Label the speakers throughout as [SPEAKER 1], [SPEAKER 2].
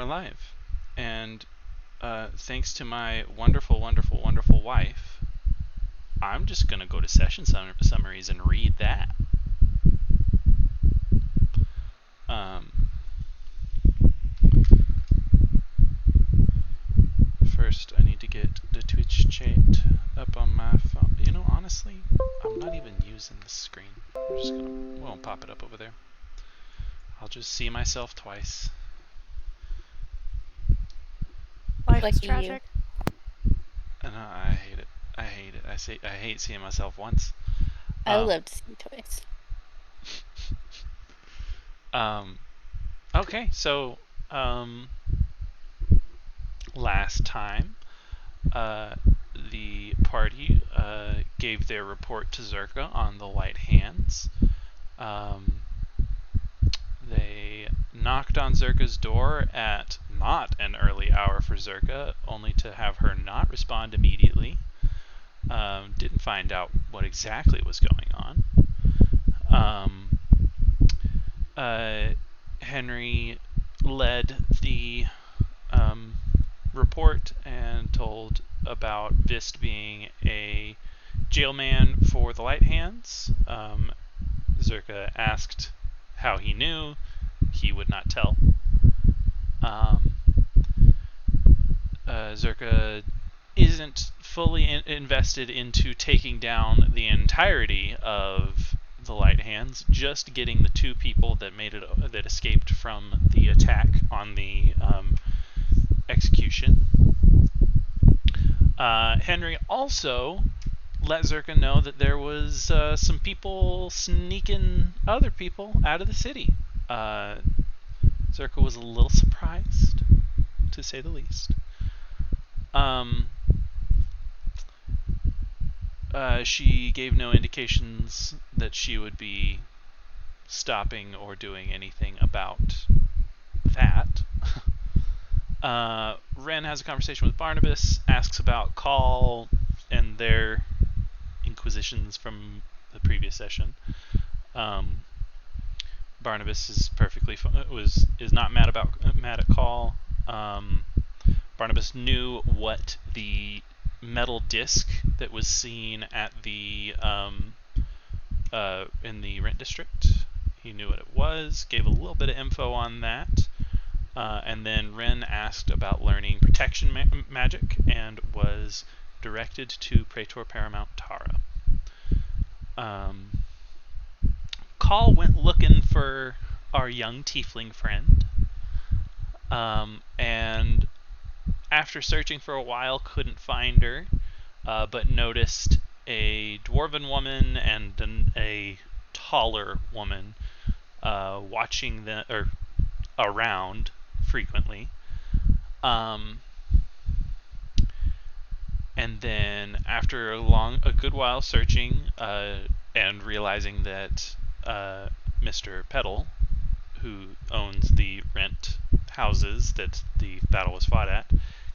[SPEAKER 1] we're live. And thanks to my wonderful, wonderful, wonderful wife, I'm just going to go to session summaries and read that. First, I need to get the Twitch chat up on my phone. You know, honestly, I'm not even using the screen. I'm just going to, we won't pop it up over there. I'll just see myself twice.
[SPEAKER 2] Life is tragic.
[SPEAKER 1] And I hate it. I hate it. I hate seeing myself once.
[SPEAKER 2] I love to see toys.
[SPEAKER 1] Okay, so last time the party gave their report to Zerka on the Light Hands. They knocked on Zerka's door at not an early hour for Zerka, only to have her not respond immediately. Didn't find out what exactly was going on. Henry led the report and told about Vist being a jailman for the Light Hands. Zerka asked how he knew. He would not tell. Zerka isn't fully invested into taking down the entirety of the Light Hands, just getting the two people that that escaped from the attack on the execution. Henry also let Zerka know that there was some people sneaking other people out of the city. Zerka was a little surprised, to say the least. She gave no indications that she would be stopping or doing anything about that. Ren has a conversation with Barnabas, asks about Call and their inquisitions from the previous session. Barnabas is perfectly is not mad at Call. Barnabas knew what the metal disc that was seen at the in the rent district. He knew what it was. Gave a little bit of info on that. And then Ren asked about learning protection magic and was directed to Praetor Paramount Tara. Call went looking for our young tiefling friend, and after searching for a while couldn't find her, but noticed a dwarven woman and a taller woman watching around frequently. And then after a good while searching and realizing that Mr. Petal, who owns the rent houses that the battle was fought at,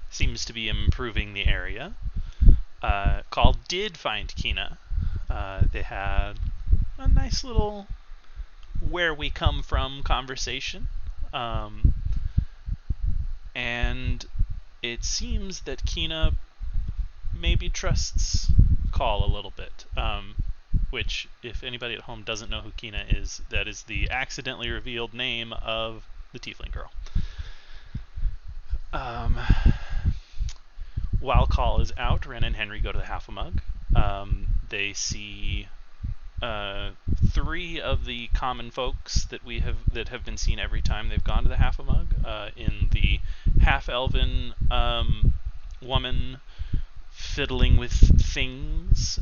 [SPEAKER 1] seems to be improving the area, Call did find Kina. They had a nice little where we come from conversation. And it seems that Kina maybe trusts Call a little bit. Which, if anybody at home doesn't know who Kina is, that is the accidentally revealed name of the tiefling girl. While Call is out, Ren and Henry go to the Half-a-Mug. They see 3 of the common folks that have been seen every time they've gone to the Half-a-Mug. In the half-elven woman fiddling with things,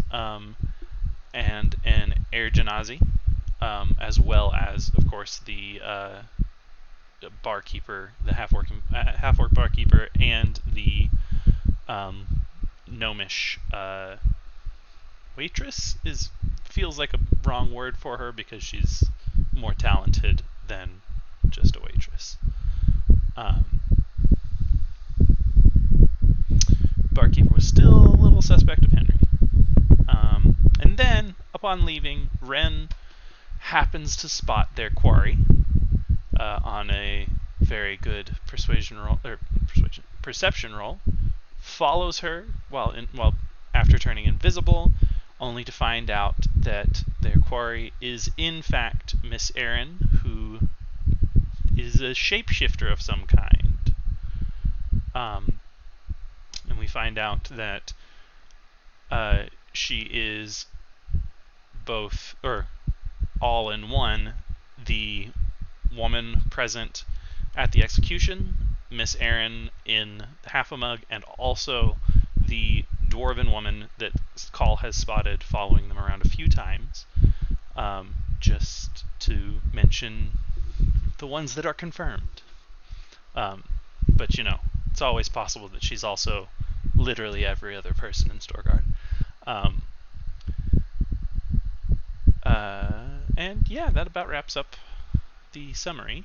[SPEAKER 1] and an Air Janazi, as well as, of course, the barkeeper, the half-orc barkeeper, and the gnomish waitress feels like a wrong word for her because she's more talented than just a waitress. Barkeeper was still a little suspect of Henry. And then, upon leaving, Ren happens to spot their quarry on a very good perception roll, follows her while after turning invisible, only to find out that their quarry is in fact Miss Erin, who is a shapeshifter of some kind. And we find out that she is both, or all in one, the woman present at the execution, Miss Erin in the Half-a-Mug, and also the dwarven woman that Call has spotted following them around a few times. Just to mention the ones that are confirmed. But it's always possible that she's also literally every other person in Storgard. And yeah, that about wraps up the summary.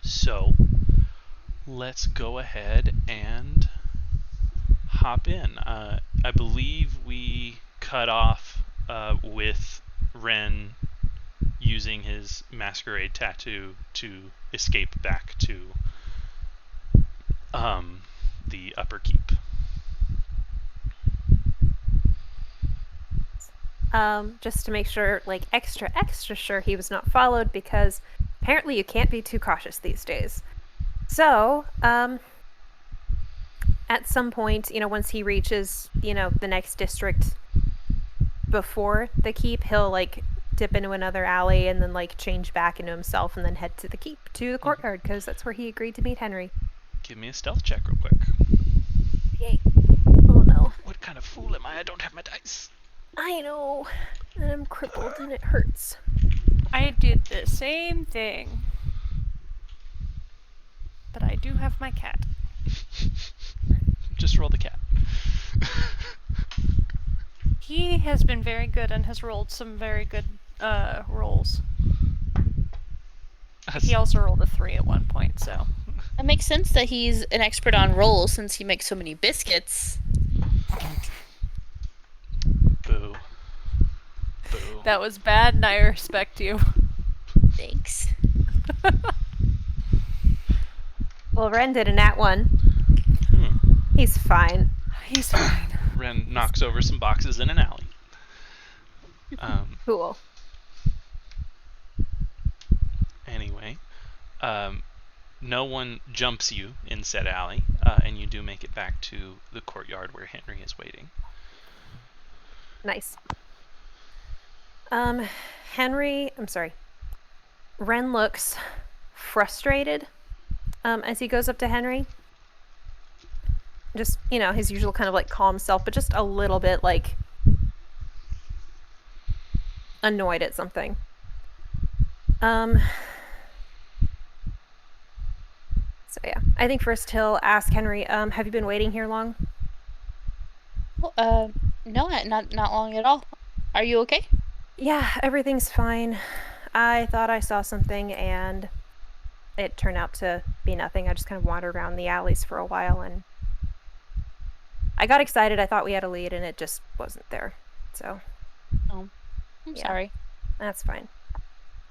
[SPEAKER 1] So let's go ahead and hop in. I believe we cut off with Ren using his masquerade tattoo to escape back to the upper keep.
[SPEAKER 3] Just to make sure, like, extra sure he was not followed, because apparently you can't be too cautious these days. So, at some point, once he reaches, the next district before the keep, he'll, like, dip into another alley and then, like, change back into himself and then head to the keep, to the courtyard, because that's where he agreed to meet Henry.
[SPEAKER 1] Give me a stealth check real quick.
[SPEAKER 3] Yay. Oh no.
[SPEAKER 1] What kind of fool am I? I don't have my dice.
[SPEAKER 3] I know. And I'm crippled and it hurts.
[SPEAKER 2] I did the same thing. But I do have my cat.
[SPEAKER 1] Just roll the cat.
[SPEAKER 2] He has been very good and has rolled some very good rolls. He also rolled a 3 at one point, so.
[SPEAKER 4] It makes sense that he's an expert on rolls since he makes so many biscuits.
[SPEAKER 1] Boo. Boo.
[SPEAKER 2] That was bad, and I respect you.
[SPEAKER 4] Thanks.
[SPEAKER 3] Well, Ren did a nat 1. He's fine.
[SPEAKER 2] He's fine.
[SPEAKER 1] Ren knocks over some boxes in an alley.
[SPEAKER 3] Cool.
[SPEAKER 1] Anyway, no one jumps you in said alley, and you do make it back to the courtyard where Henry is waiting.
[SPEAKER 3] Nice. Ren looks frustrated as he goes up to Henry. Just, his usual kind of like calm self, but just a little bit like annoyed at something. So yeah, I think first he'll ask Henry, have you been waiting here long?
[SPEAKER 4] Well, no, not long at all. Are you okay?
[SPEAKER 3] Yeah, everything's fine. I thought I saw something and it turned out to be nothing. I just kind of wandered around the alleys for a while and I got excited. I thought we had a lead and it just wasn't there. So.
[SPEAKER 4] Oh, I'm sorry.
[SPEAKER 3] That's fine.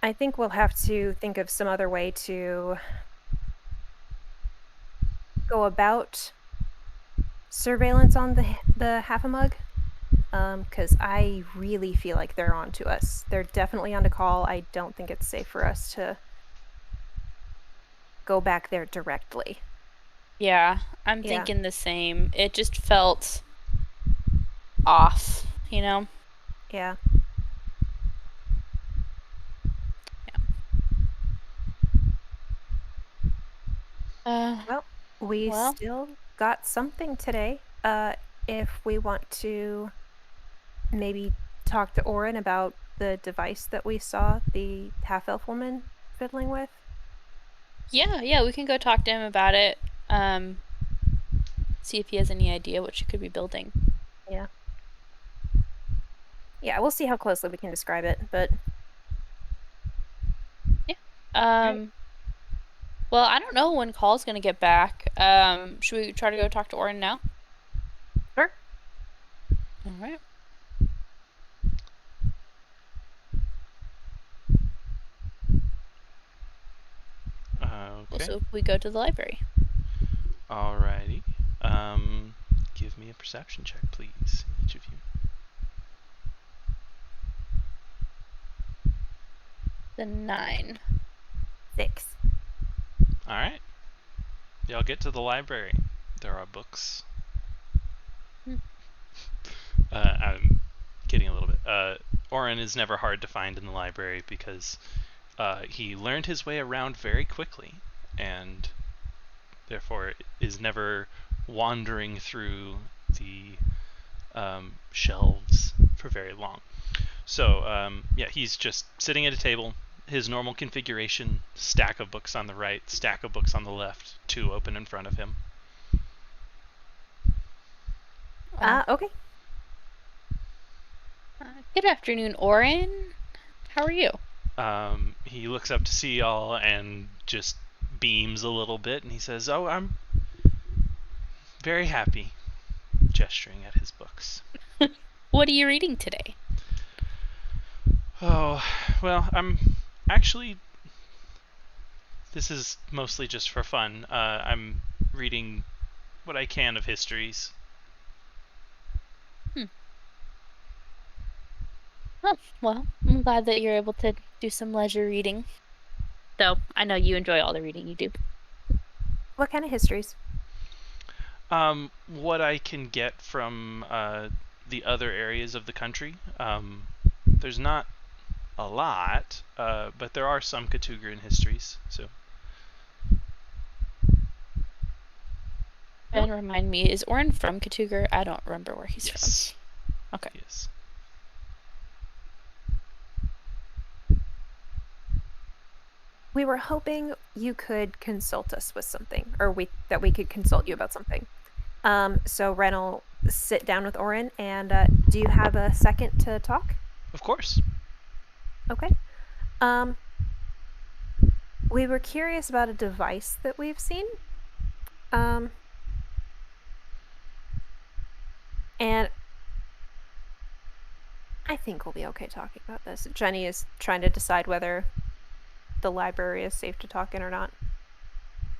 [SPEAKER 3] I think we'll have to think of some other way to go about surveillance on the Half-a-Mug. Because I really feel like they're on to us. They're definitely on to Call. I don't think it's safe for us to go back there directly.
[SPEAKER 4] Yeah, I'm thinking the same. It just felt off,
[SPEAKER 3] Yeah. Well, we still got something today. If we want to maybe talk to Orin about the device that we saw the half-elf woman fiddling with.
[SPEAKER 4] Yeah, we can go talk to him about it. See if he has any idea what she could be building.
[SPEAKER 3] Yeah, we'll see how closely we can describe it, but...
[SPEAKER 4] Yeah. Well, I don't know when Call's gonna get back. Should we try to go talk to Orin now?
[SPEAKER 3] Sure.
[SPEAKER 4] Alright.
[SPEAKER 1] Okay.
[SPEAKER 4] So we go to the library.
[SPEAKER 1] Alrighty. Give me a perception check, please, each of you.
[SPEAKER 4] The 9.
[SPEAKER 3] 6.
[SPEAKER 1] All right. Y'all get to the library. There are books.
[SPEAKER 4] Hmm.
[SPEAKER 1] I'm kidding a little bit. Oren is never hard to find in the library because he learned his way around very quickly and therefore is never wandering through the shelves for very long. So, yeah, he's just sitting at a table, his normal configuration, stack of books on the right, stack of books on the left, 2 open in front of him.
[SPEAKER 3] Okay.
[SPEAKER 4] Good afternoon, Oren. How are you?
[SPEAKER 1] He looks up to see y'all and just beams a little bit, and he says, "Oh, I'm very happy," gesturing at his books.
[SPEAKER 4] What are you reading today?
[SPEAKER 1] Oh, well, I'm actually... This is mostly just for fun. I'm reading what I can of histories.
[SPEAKER 4] Oh, well, I'm glad that you're able to do some leisure reading. Though I know you enjoy all the reading you do.
[SPEAKER 3] What kind of histories?
[SPEAKER 1] What I can get from the other areas of the country. There's not a lot, but there are some Katugran histories. So
[SPEAKER 4] And remind me, is Oren from Katugar? I don't remember where he's
[SPEAKER 1] yes,
[SPEAKER 4] from. Okay.
[SPEAKER 1] yes.
[SPEAKER 3] We were hoping you could consult us with something, or that we could consult you about something. So Ren will sit down with Oren, and do you have a second to talk?
[SPEAKER 1] Of course.
[SPEAKER 3] Okay. We were curious about a device that we've seen. And I think we'll be okay talking about this. Jenny is trying to decide whether the library is safe to talk in or not.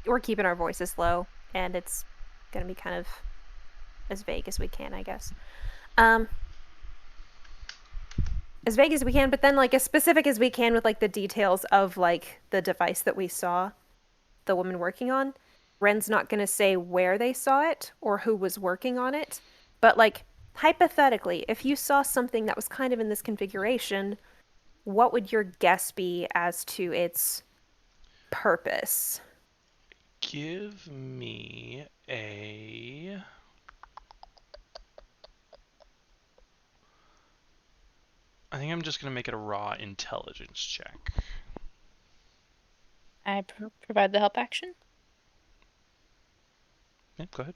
[SPEAKER 3] We're keeping our voices low, and it's going to be kind of as vague as we can, I guess. As vague as we can, but then like as specific as we can with like the details of like the device that we saw the woman working on. Ren's not going to say where they saw it or who was working on it, but like hypothetically, if you saw something that was kind of in this configuration, what would your guess be as to its purpose?
[SPEAKER 1] Give me a... I think I'm just going to make it a raw intelligence check.
[SPEAKER 4] I provide the help action.
[SPEAKER 1] Yeah, go ahead.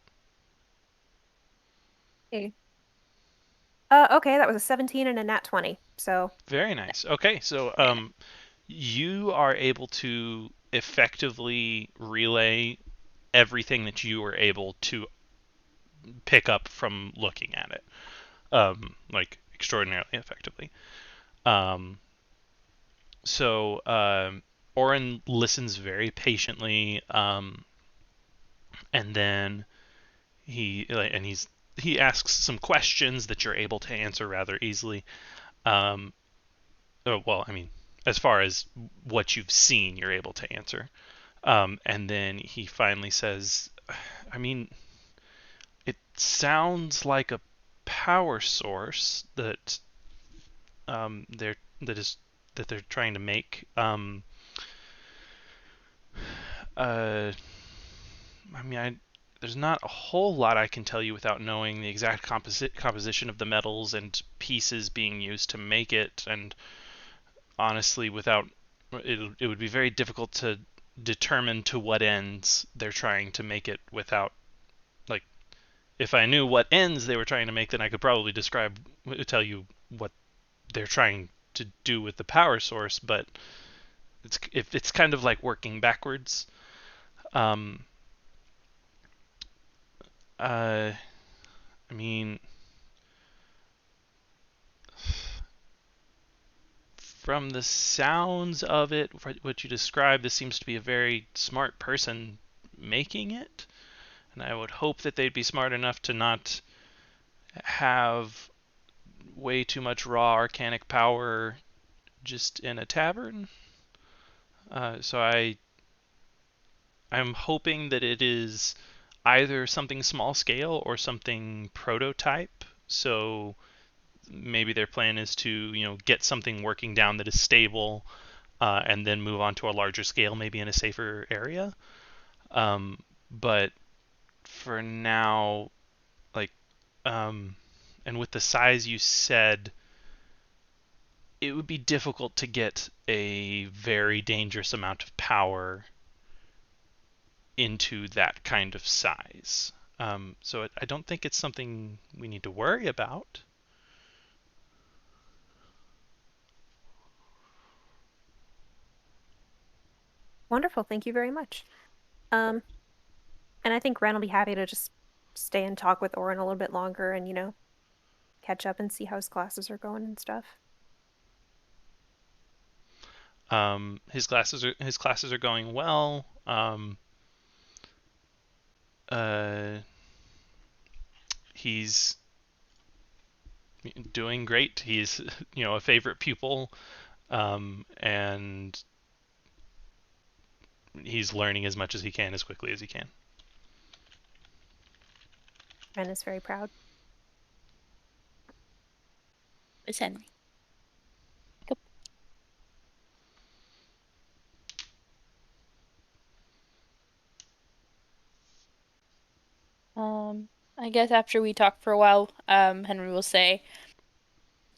[SPEAKER 3] Okay. Okay, that was a 17 and a nat 20. So
[SPEAKER 1] Very nice. Okay, so you are able to effectively relay everything that you were able to pick up from looking at it, like extraordinarily effectively. Um, so Oren listens very patiently, and then he asks some questions that you're able to answer rather easily. Well, I mean, as far as what you've seen, you're able to answer. And then he finally says, I mean, it sounds like a power source that they're that is that they're trying to make. I mean, there's not a whole lot I can tell you without knowing the exact composition of the metals and pieces being used to make it, and honestly, without it would be very difficult to determine to what ends they're trying to make it without, like, if I knew what ends they were trying to make, then I could probably tell you what they're trying to do with the power source, but it's kind of like working backwards. Um, I mean, from the sounds of it, what you described, this seems to be a very smart person making it. And I would hope that they'd be smart enough to not have way too much raw arcanic power just in a tavern. So I'm hoping that it is either something small scale or something prototype. So maybe their plan is to get something working down that is stable, and then move on to a larger scale, maybe in a safer area. But for now, like, and with the size you said, it would be difficult to get a very dangerous amount of power into that kind of size. So I don't think it's something we need to worry about.
[SPEAKER 3] Wonderful. Thank you very much. And I think Ren will be happy to just stay and talk with Orin a little bit longer and, catch up and see how his classes are going and stuff.
[SPEAKER 1] His classes are going well. He's doing great. He's a favorite pupil, and he's learning as much as he can as quickly as he can.
[SPEAKER 3] Ren is very proud.
[SPEAKER 4] It's Henry. I guess after we talk for a while, Henry will say,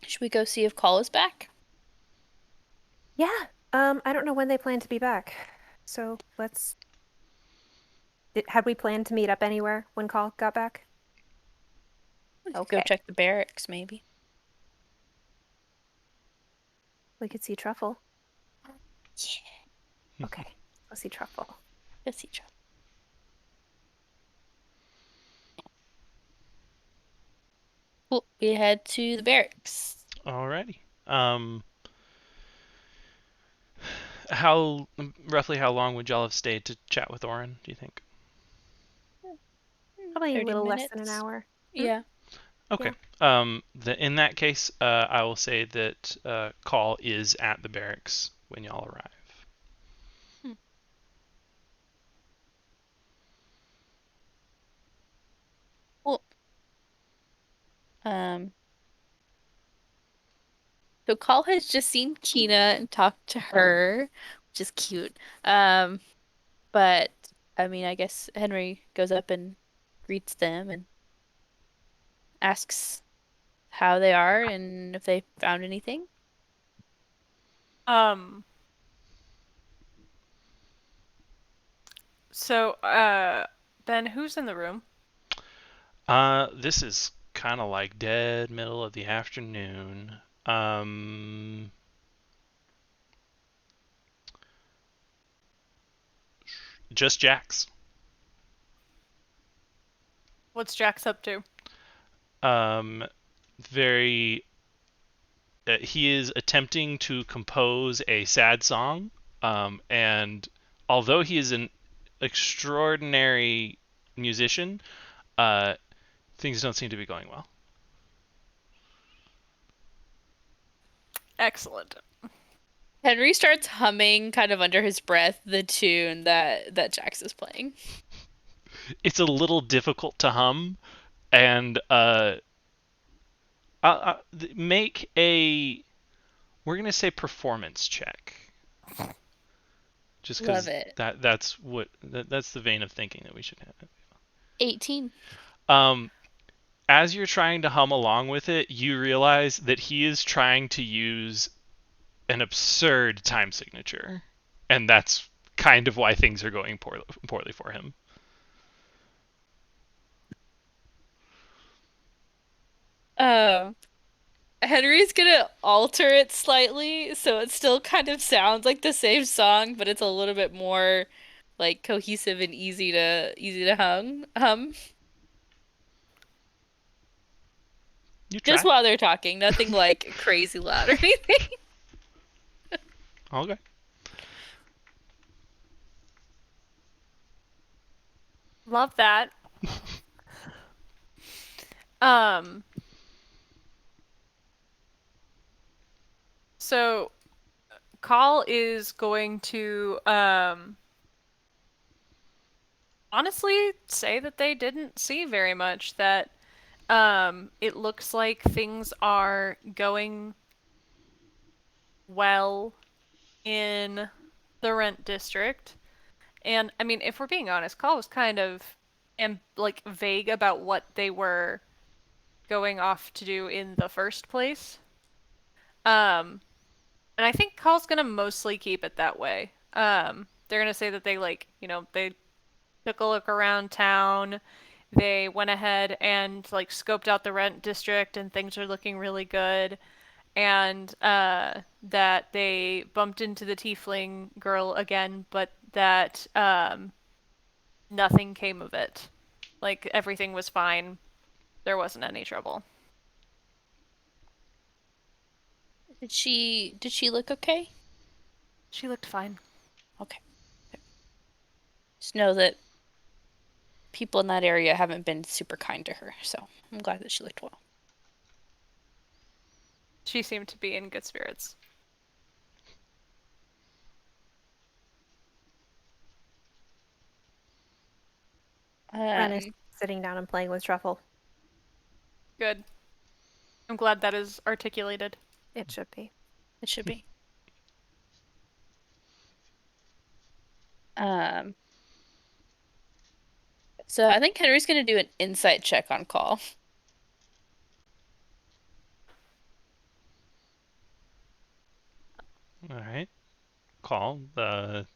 [SPEAKER 4] should we go see if Call is back?
[SPEAKER 3] Yeah. I don't know when they plan to be back. So let's... Had we planned to meet up anywhere when Call got back?
[SPEAKER 4] We could
[SPEAKER 3] Okay.
[SPEAKER 4] go check the barracks, maybe.
[SPEAKER 3] We could see Truffle.
[SPEAKER 4] Yeah.
[SPEAKER 3] Okay. Let's see Truffle.
[SPEAKER 4] Go see Truffle. Cool. We head to the barracks.
[SPEAKER 1] Alrighty. Roughly how long would y'all have stayed to chat with Orin, do you think?
[SPEAKER 3] Probably a
[SPEAKER 4] 30
[SPEAKER 3] little less than an
[SPEAKER 4] minutes.
[SPEAKER 3] hour.
[SPEAKER 4] Yeah.
[SPEAKER 1] Okay. In that case, I will say that Call is at the barracks when y'all arrive.
[SPEAKER 4] Cool. So Call has just seen Kina and talked to her, which is cute. But I mean, I guess Henry goes up and greets them and asks how they are and if they found anything.
[SPEAKER 2] So, Ben, who's in the room?
[SPEAKER 1] This is kind of like dead middle of the afternoon. Just Jax.
[SPEAKER 2] What's Jax up to?
[SPEAKER 1] Very. He is attempting to compose a sad song, and although he is an extraordinary musician, things don't seem to be going well.
[SPEAKER 2] Excellent.
[SPEAKER 4] Henry starts humming kind of under his breath the tune that Jax is playing.
[SPEAKER 1] It's a little difficult to hum, and make a, we're gonna say, performance check. Just because
[SPEAKER 4] Love it.
[SPEAKER 1] that's the vein of thinking that we should have.
[SPEAKER 4] 18.
[SPEAKER 1] As you're trying to hum along with it, you realize that he is trying to use an absurd time signature, and that's kind of why things are going poorly for him.
[SPEAKER 4] Henry's gonna alter it slightly so it still kind of sounds like the same song, but it's a little bit more like cohesive and easy to hum.
[SPEAKER 1] You try.
[SPEAKER 4] Just while they're talking, nothing like crazy loud or anything.
[SPEAKER 1] Okay.
[SPEAKER 2] Love that. Um, so Call is going to honestly say that they didn't see very much, that it looks like things are going well in the rent district. And I mean, if we're being honest, Call was kind of like vague about what they were going off to do in the first place. Um, and I think Call's gonna mostly keep it that way. They're gonna say that they like, they took a look around town. They went ahead and like scoped out the rent district and things are looking really good. And that they bumped into the tiefling girl again, but that nothing came of it. Like everything was fine. There wasn't any trouble.
[SPEAKER 4] Did she look okay?
[SPEAKER 2] She looked fine.
[SPEAKER 4] Okay. Just know that people in that area haven't been super kind to her, so I'm glad that she looked well.
[SPEAKER 2] She seemed to be in good spirits.
[SPEAKER 3] Ren is
[SPEAKER 4] Um,
[SPEAKER 3] sitting down and playing with Truffle.
[SPEAKER 2] Good. I'm glad that is articulated.
[SPEAKER 3] It should be.
[SPEAKER 4] it should be. Um, so I think Henry's gonna do an insight check on Call.
[SPEAKER 1] All right. Call the.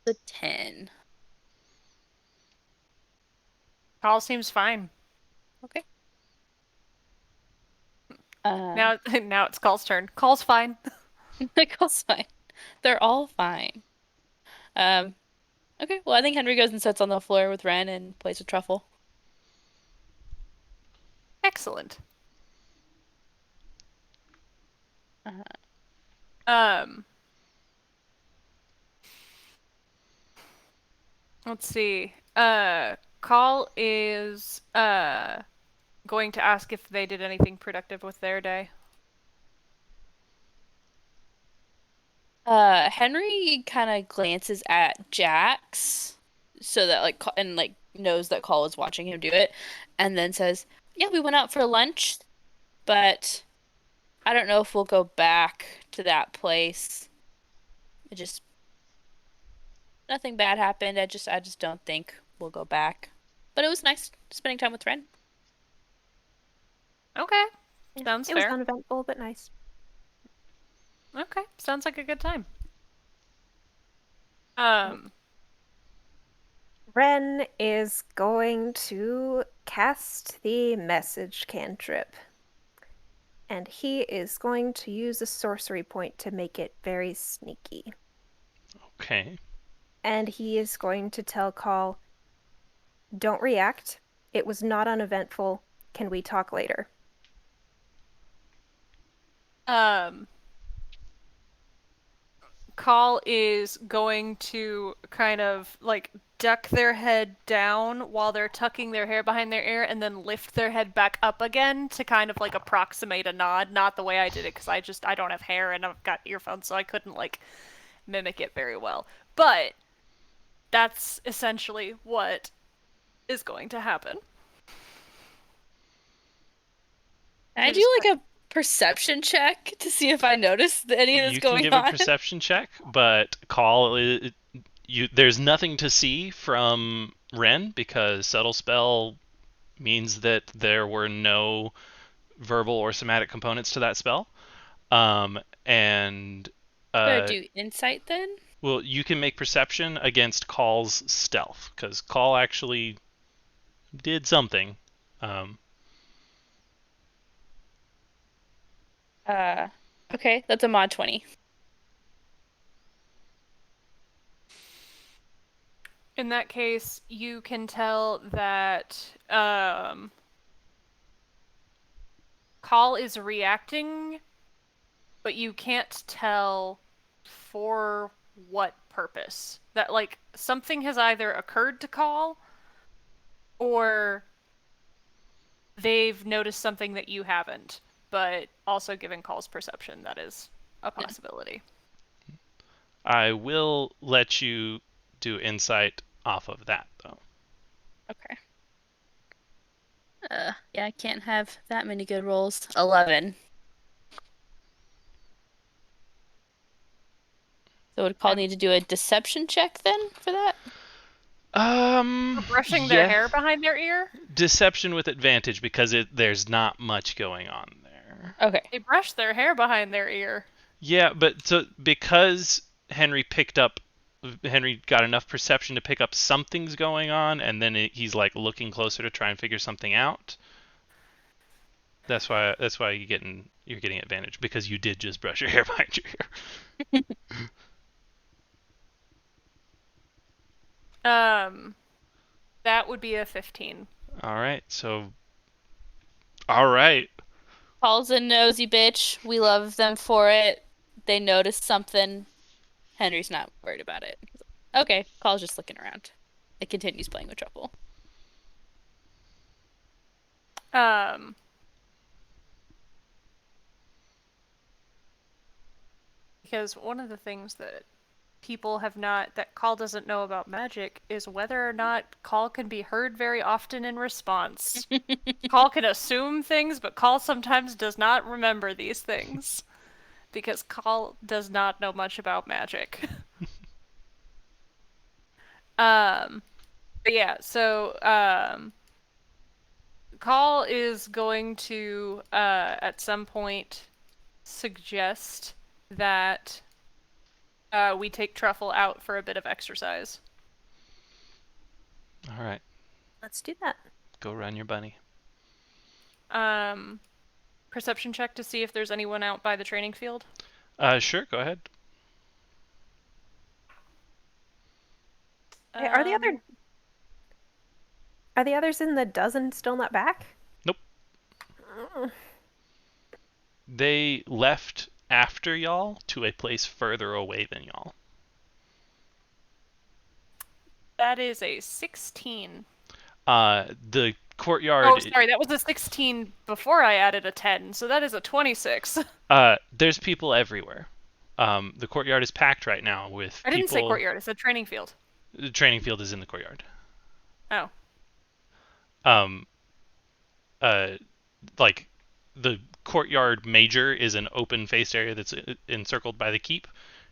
[SPEAKER 4] The 10.
[SPEAKER 2] Call seems fine.
[SPEAKER 4] Okay.
[SPEAKER 2] Now now it's Call's turn. Call's fine.
[SPEAKER 4] Call's fine. They're all fine. Okay. Well, I think Henry goes and sits on the floor with Ren and plays with Truffle.
[SPEAKER 2] Excellent.
[SPEAKER 4] Uh,
[SPEAKER 2] Um let's see. Call is going to ask if they did anything productive with their day.
[SPEAKER 4] Henry kind of glances at Jax so that and knows that Call is watching him do it, and then says, "Yeah, we went out for lunch, but I don't know if we'll go back to that place. It just nothing bad happened. I just don't think we'll go back. But it was nice spending time with Ren."
[SPEAKER 2] Okay.
[SPEAKER 3] Yeah,
[SPEAKER 2] Sounds
[SPEAKER 3] it was
[SPEAKER 2] fair.
[SPEAKER 3] uneventful, but nice.
[SPEAKER 2] Okay. Sounds like a good time. Um
[SPEAKER 3] Ren is going to cast the message cantrip. And he is going to use a sorcery point to make it very sneaky.
[SPEAKER 1] Okay.
[SPEAKER 3] And he is going to tell Call, don't react. It was not uneventful. Can we talk later?
[SPEAKER 2] Call is going to kind of like duck their head down while they're tucking their hair behind their ear and then lift their head back up again to kind of like approximate a nod. Not the way I did it because I don't have hair and I've got earphones, so I couldn't like mimic it very well. But that's essentially what is going to happen.
[SPEAKER 4] I do like a perception check to see if I notice any of this
[SPEAKER 1] You can
[SPEAKER 4] going
[SPEAKER 1] give
[SPEAKER 4] on.
[SPEAKER 1] a perception check, but Call there's nothing to see from Ren because subtle spell means that there were no verbal or somatic components to that spell. And
[SPEAKER 4] Better do insight then.
[SPEAKER 1] well, you can make perception against Call's stealth because Call actually did something.
[SPEAKER 4] Okay, that's a mod 20.
[SPEAKER 2] In that case, you can tell that Call is reacting but you can't tell for what purpose. That, like, something has either occurred to Call, or they've noticed something that you haven't, but also given Call's perception, that is a possibility.
[SPEAKER 1] I will let you do insight off of that, though.
[SPEAKER 4] Okay. Yeah, I can't have that many good rolls. 11. So would Call need to do a deception check then for that?
[SPEAKER 2] For brushing their
[SPEAKER 1] Yeah.
[SPEAKER 2] hair behind their ear?
[SPEAKER 1] Deception with advantage because there's not much going on there.
[SPEAKER 4] Okay.
[SPEAKER 2] They brush their hair behind their ear.
[SPEAKER 1] Yeah, but so because Henry got enough perception to pick up something's going on, and then he's like looking closer to try and figure something out. That's why you're getting advantage, because you did just brush your hair behind your ear.
[SPEAKER 2] That would be a 15.
[SPEAKER 1] All right, so all right.
[SPEAKER 4] Call's a nosy bitch. We love them for it. They noticed something. Henry's not worried about it. Okay, Call's just looking around. It continues playing with Truffle.
[SPEAKER 2] Because one of the things that that Call doesn't know about magic is whether or not Call can be heard very often in response. Call can assume things, but Call sometimes does not remember these things. Because Call does not know much about magic. But yeah, so Call is going to at some point suggest that we take Truffle out for a bit of exercise.
[SPEAKER 1] All right,
[SPEAKER 3] Let's do that.
[SPEAKER 1] go run your bunny.
[SPEAKER 2] Perception check to see if there's anyone out by the training field.
[SPEAKER 1] Sure, go ahead.
[SPEAKER 3] Hey, are the others in the dozen still not back?
[SPEAKER 1] Nope. They left after y'all to a place further away than y'all.
[SPEAKER 2] That is a 16.
[SPEAKER 1] The courtyard.
[SPEAKER 2] Oh, sorry, that was a 16 before I added a 10, so that is a 26.
[SPEAKER 1] There's people everywhere. The courtyard is packed right now with people.
[SPEAKER 2] I didn't say courtyard, I said training field.
[SPEAKER 1] The training field is in the courtyard.
[SPEAKER 2] Oh.
[SPEAKER 1] Like the courtyard major is an open-faced area that's encircled by the keep,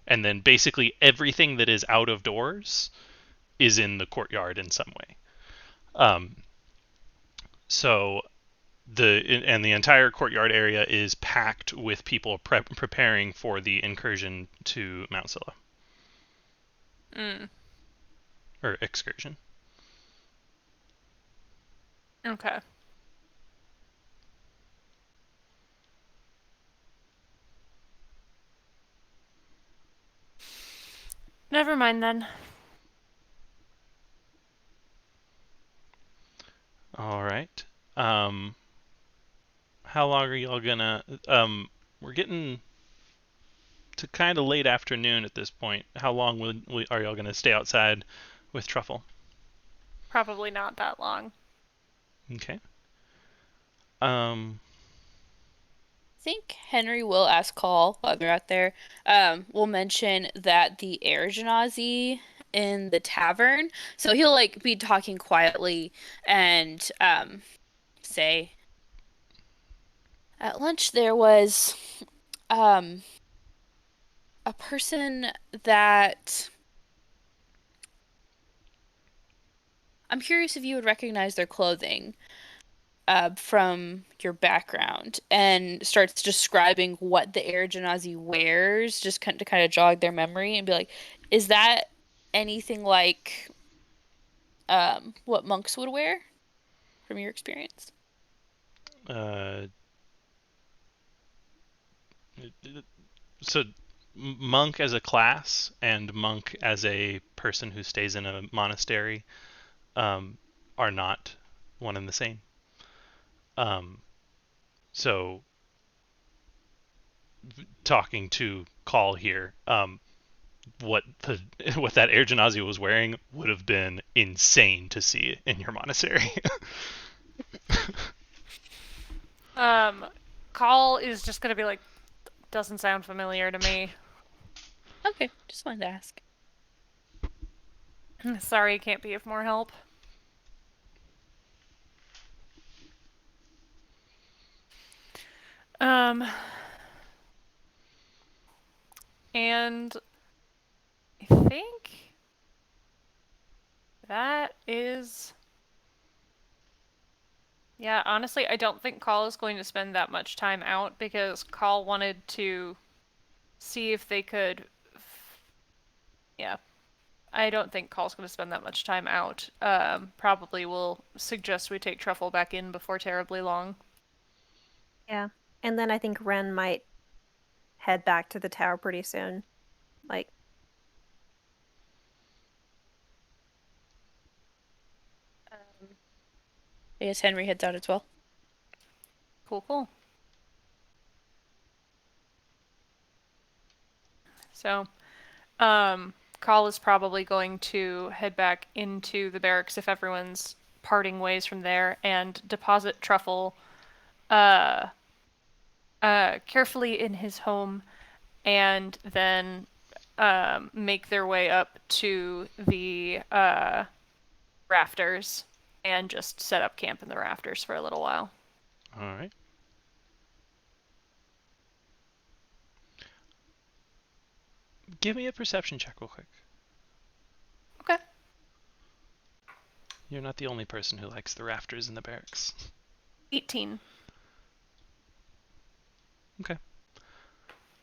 [SPEAKER 1] and then basically everything that is out of doors is in the courtyard in some way. So the entire courtyard area is packed with people preparing for the incursion to Mount Scylla. Or excursion.
[SPEAKER 2] Okay. Never mind then.
[SPEAKER 1] All right. How long are y'all gonna? We're getting to kind of late afternoon at this point. How long are y'all gonna stay outside with Truffle?
[SPEAKER 2] Probably not that long.
[SPEAKER 1] Okay.
[SPEAKER 4] I think Henry will ask Call while they're out there. We'll mention that the air genasi in the tavern. So he'll like be talking quietly and say, at lunch there was a person that I'm curious if you would recognize their clothing from your background, and starts describing what the air genasi wears, just to kind of jog their memory and be like, is that anything like what monks would wear from your experience?
[SPEAKER 1] So monk as a class and monk as a person who stays in a monastery are not one and the same. So talking to Call here, what that Air Genasi was wearing would have been insane to see in your monastery.
[SPEAKER 2] Call is just gonna be like, doesn't sound familiar to me.
[SPEAKER 4] Okay, just wanted to ask.
[SPEAKER 2] Sorry, can't be of more help. And I think that is. Yeah, honestly, I don't think Call is going to spend that much time out because Call wanted to see if they could. Yeah, I don't think Call's going to spend that much time out. Probably will suggest we take Truffle back in before terribly long.
[SPEAKER 3] Yeah. And then I think Ren might head back to the tower pretty soon. Like,
[SPEAKER 4] I guess Henry heads out as well.
[SPEAKER 2] Cool, cool. So, Call is probably going to head back into the barracks if everyone's parting ways from there and deposit Truffle carefully in his home and then make their way up to the rafters and just set up camp in the rafters for a little while.
[SPEAKER 1] All right. Give me a perception check real quick.
[SPEAKER 2] Okay.
[SPEAKER 1] You're not the only person who likes the rafters in the barracks.
[SPEAKER 2] 18.
[SPEAKER 1] Okay.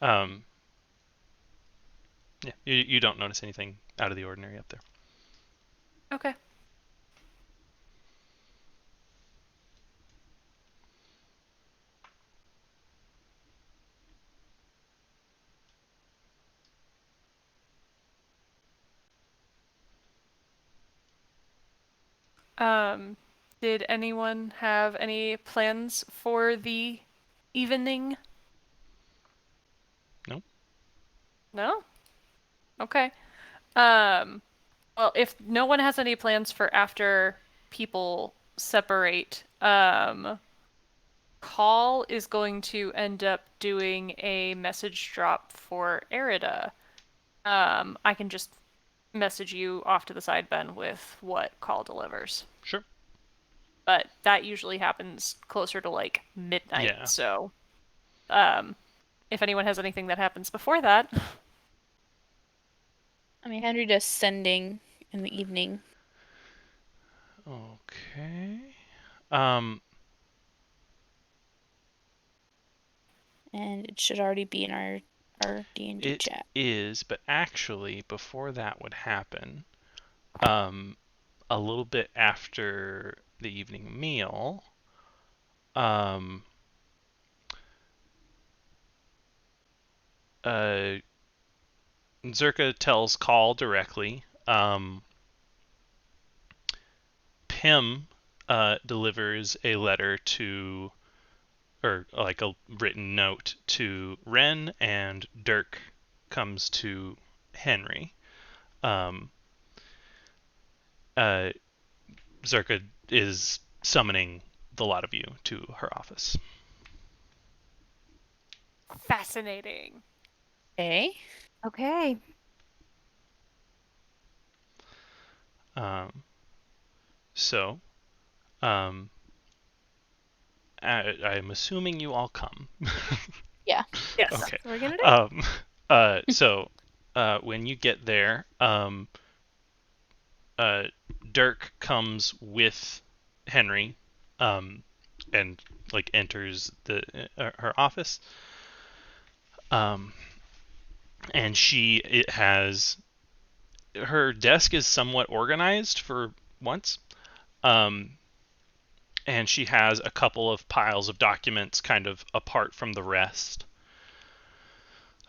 [SPEAKER 1] Yeah, you don't notice anything out of the ordinary up there.
[SPEAKER 2] Okay. Did anyone have any plans for the evening?
[SPEAKER 1] No?
[SPEAKER 2] No? Okay. Well, if no one has any plans for after people separate, Call is going to end up doing a message drop for Erida. I can just message you off to the side, Ben, with what Call delivers.
[SPEAKER 1] Sure.
[SPEAKER 2] But that usually happens closer to like midnight.
[SPEAKER 1] Yeah.
[SPEAKER 2] So, if anyone has anything that happens before that,
[SPEAKER 4] I mean, Henry does sending in the evening.
[SPEAKER 1] Okay.
[SPEAKER 4] And it should already be in our D&D
[SPEAKER 1] It
[SPEAKER 4] chat.
[SPEAKER 1] is, but actually, before that would happen, a little bit after the evening meal, Zerka tells Call directly. Pim delivers a letter to, or like a written note to Ren, and Dirk comes to Henry. Zerka is summoning the lot of you to her office.
[SPEAKER 2] fascinating.
[SPEAKER 4] Okay.
[SPEAKER 3] okay.
[SPEAKER 1] So, I'm assuming you all come.
[SPEAKER 4] Yeah.
[SPEAKER 2] Yes.
[SPEAKER 1] Okay.
[SPEAKER 3] That's what we're gonna do.
[SPEAKER 1] So, when you get there, Dirk comes with Henry, and like enters her office. And it has her desk is somewhat organized for once. And she has a couple of piles of documents kind of apart from the rest.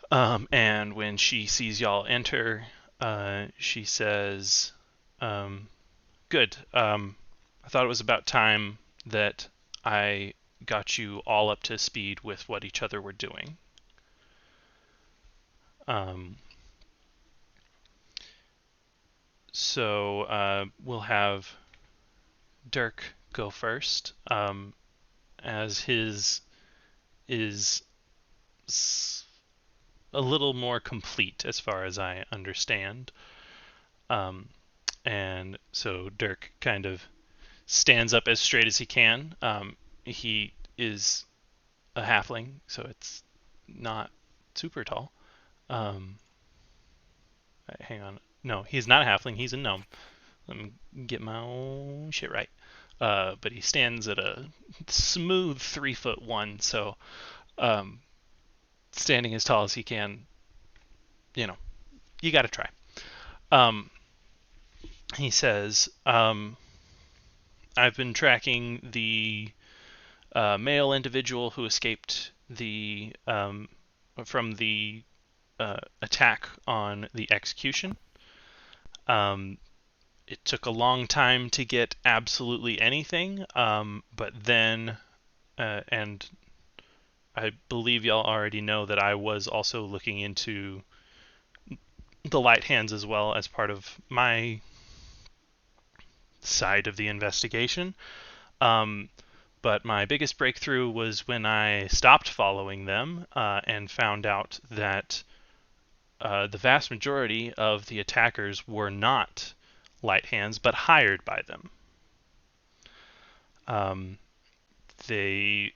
[SPEAKER 1] And when she sees y'all enter, she says, good. I thought it was about time that I got you all up to speed with what each other were doing. So we'll have Dirk go first, as his is a little more complete as far as I understand. And so Dirk kind of stands up as straight as he can. He is a halfling, so it's not super tall. Hang on. No, he's not a halfling. He's a gnome. Let me get my own shit right. But he stands at a smooth 3'1", so standing as tall as he can, you got to try. He says, I've been tracking the male individual who escaped from the attack on the execution. It took a long time to get absolutely anything, but then, and I believe y'all already know that I was also looking into the light hands as well as part of my side of the investigation. But my biggest breakthrough was when I stopped following them and found out that the vast majority of the attackers were not light hands, but hired by them. They,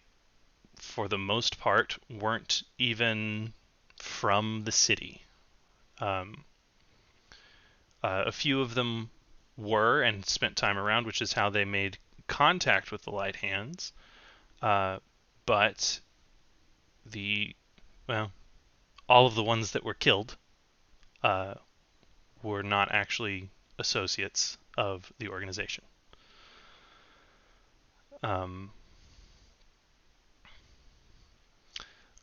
[SPEAKER 1] for the most part, weren't even from the city. A few of them were and spent time around, which is how they made contact with the light hands. But all of the ones that were killed were not actually associates of the organization.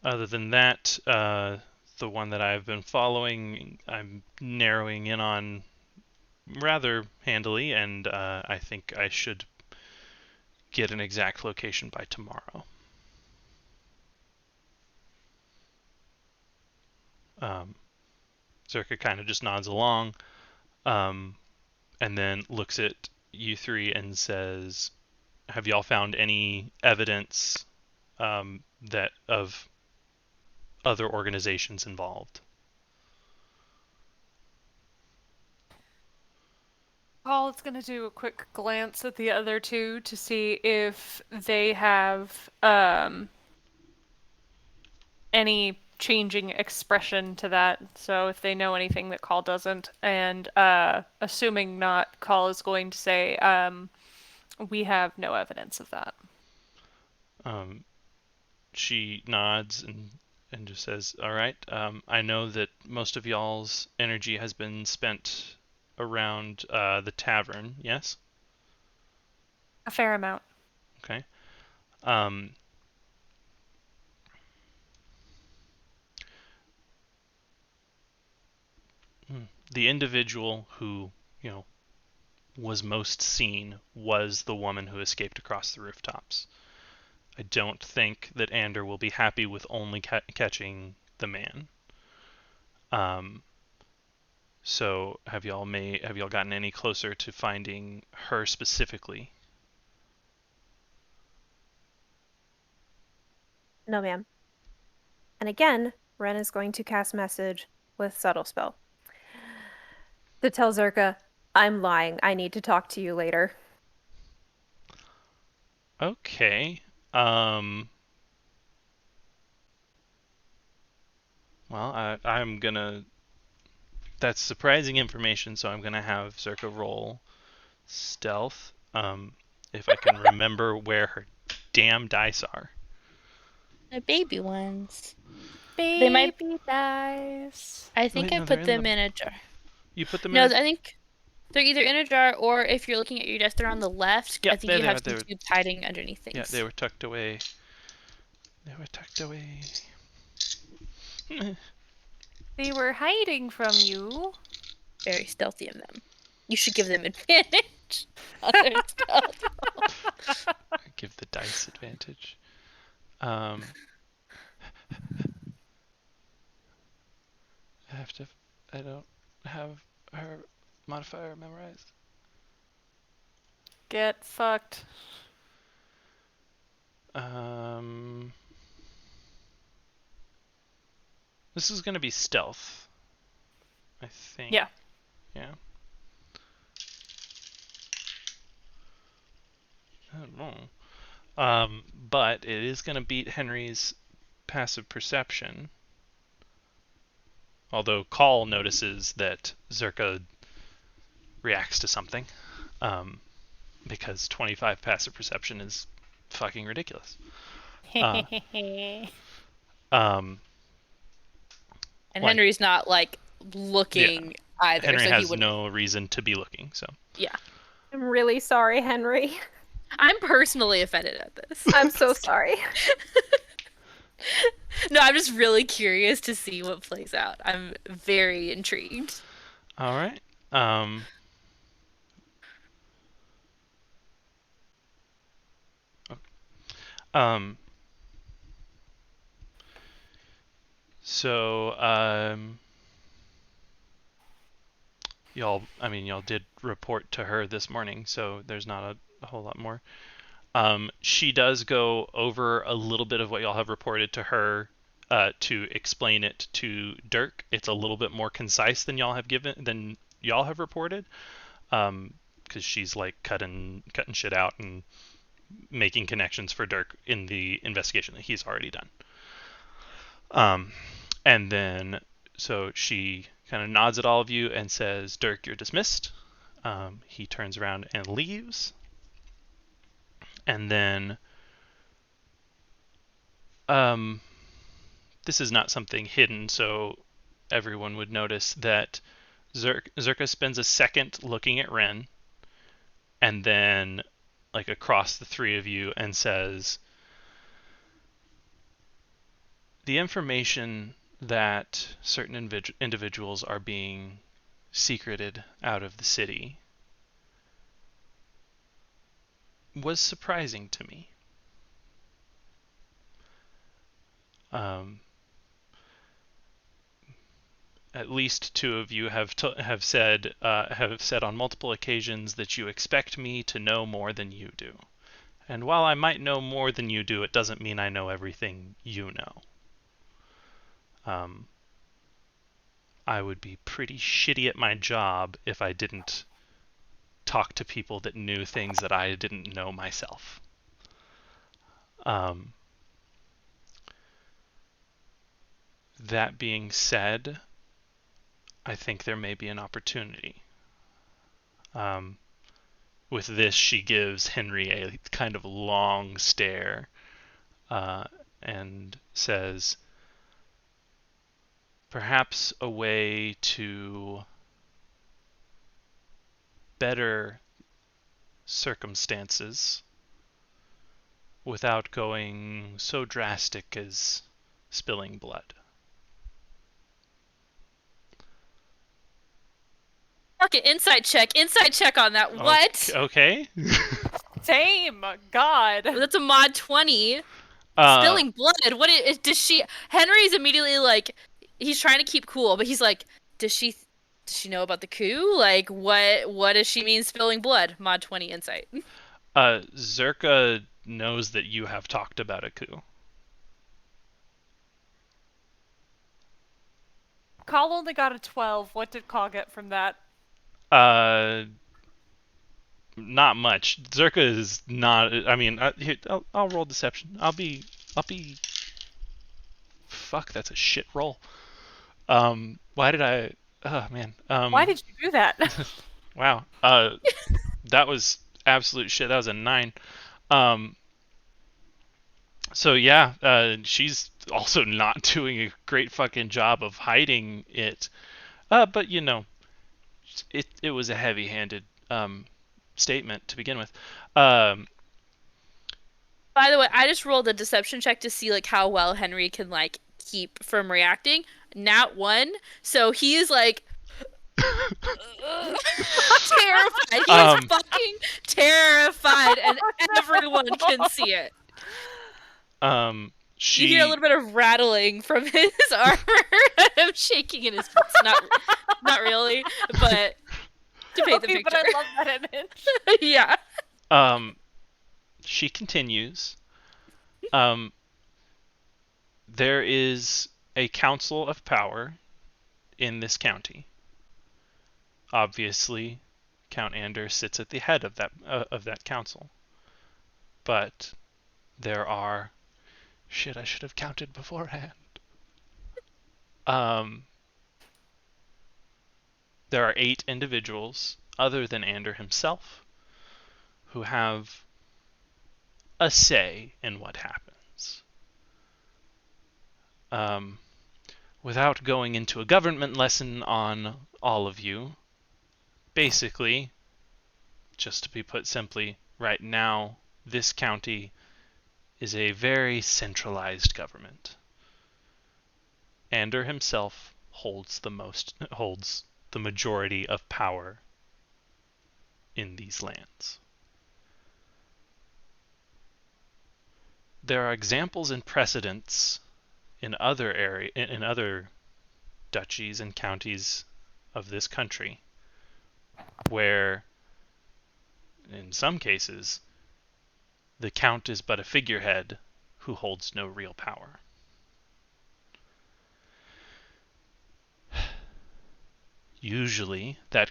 [SPEAKER 1] Other than that, the one that I've been following, I'm narrowing in on rather handily, and I think I should get an exact location by tomorrow. Zerka kind of just nods along, and then looks at you three and says, have y'all found any evidence that of other organizations involved?
[SPEAKER 2] Paul's gonna do a quick glance at the other two to see if they have any changing expression to that. So if they know anything that Call doesn't, and assuming not, Call is going to say, we have no evidence of that.
[SPEAKER 1] She nods and just says, all right, I know that most of y'all's energy has been spent around the tavern, yes?
[SPEAKER 2] A fair amount.
[SPEAKER 1] Okay. The individual who, was most seen was the woman who escaped across the rooftops. I don't think that Ander will be happy with only catching the man. So have y'all gotten any closer to finding her specifically?
[SPEAKER 3] No, ma'am. And again, Ren is going to cast message with subtle spell to tell Zerka, I'm lying. I need to talk to you later.
[SPEAKER 1] Okay. Well, I'm gonna. That's surprising information, so I'm gonna have Zerka roll stealth. If I can remember where her damn dice are.
[SPEAKER 4] The baby ones.
[SPEAKER 2] Baby
[SPEAKER 4] They might.
[SPEAKER 2] dice.
[SPEAKER 4] I think
[SPEAKER 1] Wait,
[SPEAKER 4] I
[SPEAKER 1] no, they're
[SPEAKER 4] put
[SPEAKER 1] in
[SPEAKER 4] them
[SPEAKER 1] the-
[SPEAKER 4] in a jar.
[SPEAKER 1] You put them
[SPEAKER 4] No,
[SPEAKER 1] in.
[SPEAKER 4] I think they're either in a jar or if you're looking at your desk, they're on the left.
[SPEAKER 1] Yeah,
[SPEAKER 4] I think
[SPEAKER 1] there
[SPEAKER 4] you
[SPEAKER 1] they
[SPEAKER 4] have
[SPEAKER 1] are.
[SPEAKER 4] some
[SPEAKER 1] They were-
[SPEAKER 4] tubes hiding underneath things.
[SPEAKER 1] Yeah, they were tucked away.
[SPEAKER 2] They were hiding from you.
[SPEAKER 4] Very stealthy of them. You should give them advantage on their stealth.
[SPEAKER 1] Give the dice advantage. I don't have her modifier memorized.
[SPEAKER 2] Get fucked.
[SPEAKER 1] This is gonna be stealth, I think.
[SPEAKER 2] Yeah.
[SPEAKER 1] Yeah. I don't know. But it is gonna beat Henry's passive perception. Although Call notices that Zerka reacts to something. Because 25 passive perception is fucking ridiculous. Um,
[SPEAKER 4] And
[SPEAKER 1] Like-
[SPEAKER 4] Henry's not like looking either.
[SPEAKER 1] Henry
[SPEAKER 4] so he
[SPEAKER 1] has
[SPEAKER 4] wouldn't.
[SPEAKER 1] no reason to be looking, so.
[SPEAKER 4] Yeah.
[SPEAKER 3] I'm really sorry, Henry.
[SPEAKER 4] I'm personally offended at this.
[SPEAKER 3] I'm so sorry.
[SPEAKER 4] No, I'm just really curious to see what plays out. I'm very intrigued.
[SPEAKER 1] All right. Um, so, y'all did report to her this morning, so there's not a whole lot more. She does go over a little bit of what y'all have reported to her, to explain it to Dirk. It's a little bit more concise than y'all have reported, because she's like cutting shit out and making connections for Dirk in the investigation that he's already done. And then so she kind of nods at all of you and says, "Dirk, you're dismissed." He turns around and leaves. And then this is not something hidden, so everyone would notice that Zerka spends a second looking at Ren, and then like across the three of you, and says, "The information that certain individuals are being secreted out of the city was surprising to me. At least two of you have said on multiple occasions that you expect me to know more than you do. And while I might know more than you do, it doesn't mean I know everything you know. I would be pretty shitty at my job if I didn't talk to people that knew things that I didn't know myself. That being said, I think there may be an opportunity. With this, she gives Henry a kind of long stare, and says, "Perhaps a way to better circumstances without going so drastic as spilling blood."
[SPEAKER 4] Okay, insight check on that. What?
[SPEAKER 1] Okay.
[SPEAKER 2] Same. God.
[SPEAKER 4] That's a mod 20.
[SPEAKER 1] Uh,
[SPEAKER 4] Spilling blood. Does she? Henry's immediately like, he's trying to keep cool, but he's like, does she know about the coup? Like, what does she mean spilling blood? Mod 20 insight.
[SPEAKER 1] Zerka knows that you have talked about a coup.
[SPEAKER 2] Call only got a 12. What did Call get from that?
[SPEAKER 1] Not much. Zerka is not. I mean, here, I'll roll deception. I'll be. Fuck, that's a shit roll. Why did I? Oh man.
[SPEAKER 2] Why did you do that?
[SPEAKER 1] Wow. That was absolute shit. That was a 9. So yeah, she's also not doing a great fucking job of hiding it. But you know, it was a heavy-handed statement to begin with.
[SPEAKER 4] By the way, I just rolled a deception check to see like how well Henry can like keep from reacting. Nat 1, so he is like terrified. He is fucking terrified, and everyone can see it.
[SPEAKER 1] She
[SPEAKER 4] You hear a little bit of rattling from his armor. Him shaking in his boots. Not really, but to paint the
[SPEAKER 2] Okay, but
[SPEAKER 4] picture.
[SPEAKER 2] I love that image.
[SPEAKER 4] Yeah.
[SPEAKER 1] she continues. There is a council of power in this county. Obviously, Count Ander sits at the head of that council. But there are shit I should have counted beforehand. There are 8 individuals other than Ander himself who have a say in what happens. Without going into a government lesson on all of you, basically, just to be put simply, right now, this county is a very centralized government. Ander himself holds the majority of power in these lands. There are examples and precedents in other duchies and counties of this country where, in some cases, the count is but a figurehead who holds no real power. Usually that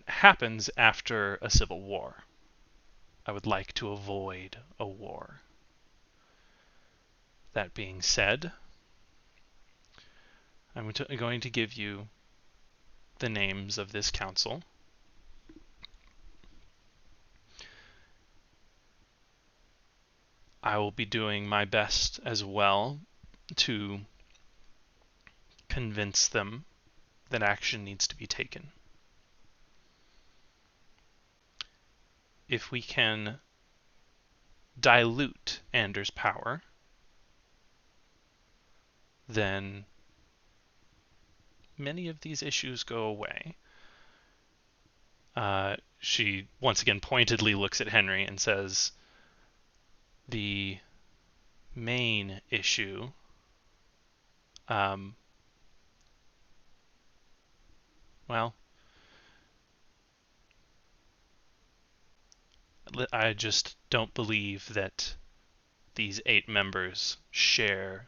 [SPEAKER 1] happens after a civil war. I would like to avoid a war. That being said, I'm going to give you the names of this council. I will be doing my best as well to convince them that action needs to be taken. If we can dilute Ander's power, then many of these issues go away. She once again pointedly looks at Henry and says, the main issue I just don't believe that these 8 members share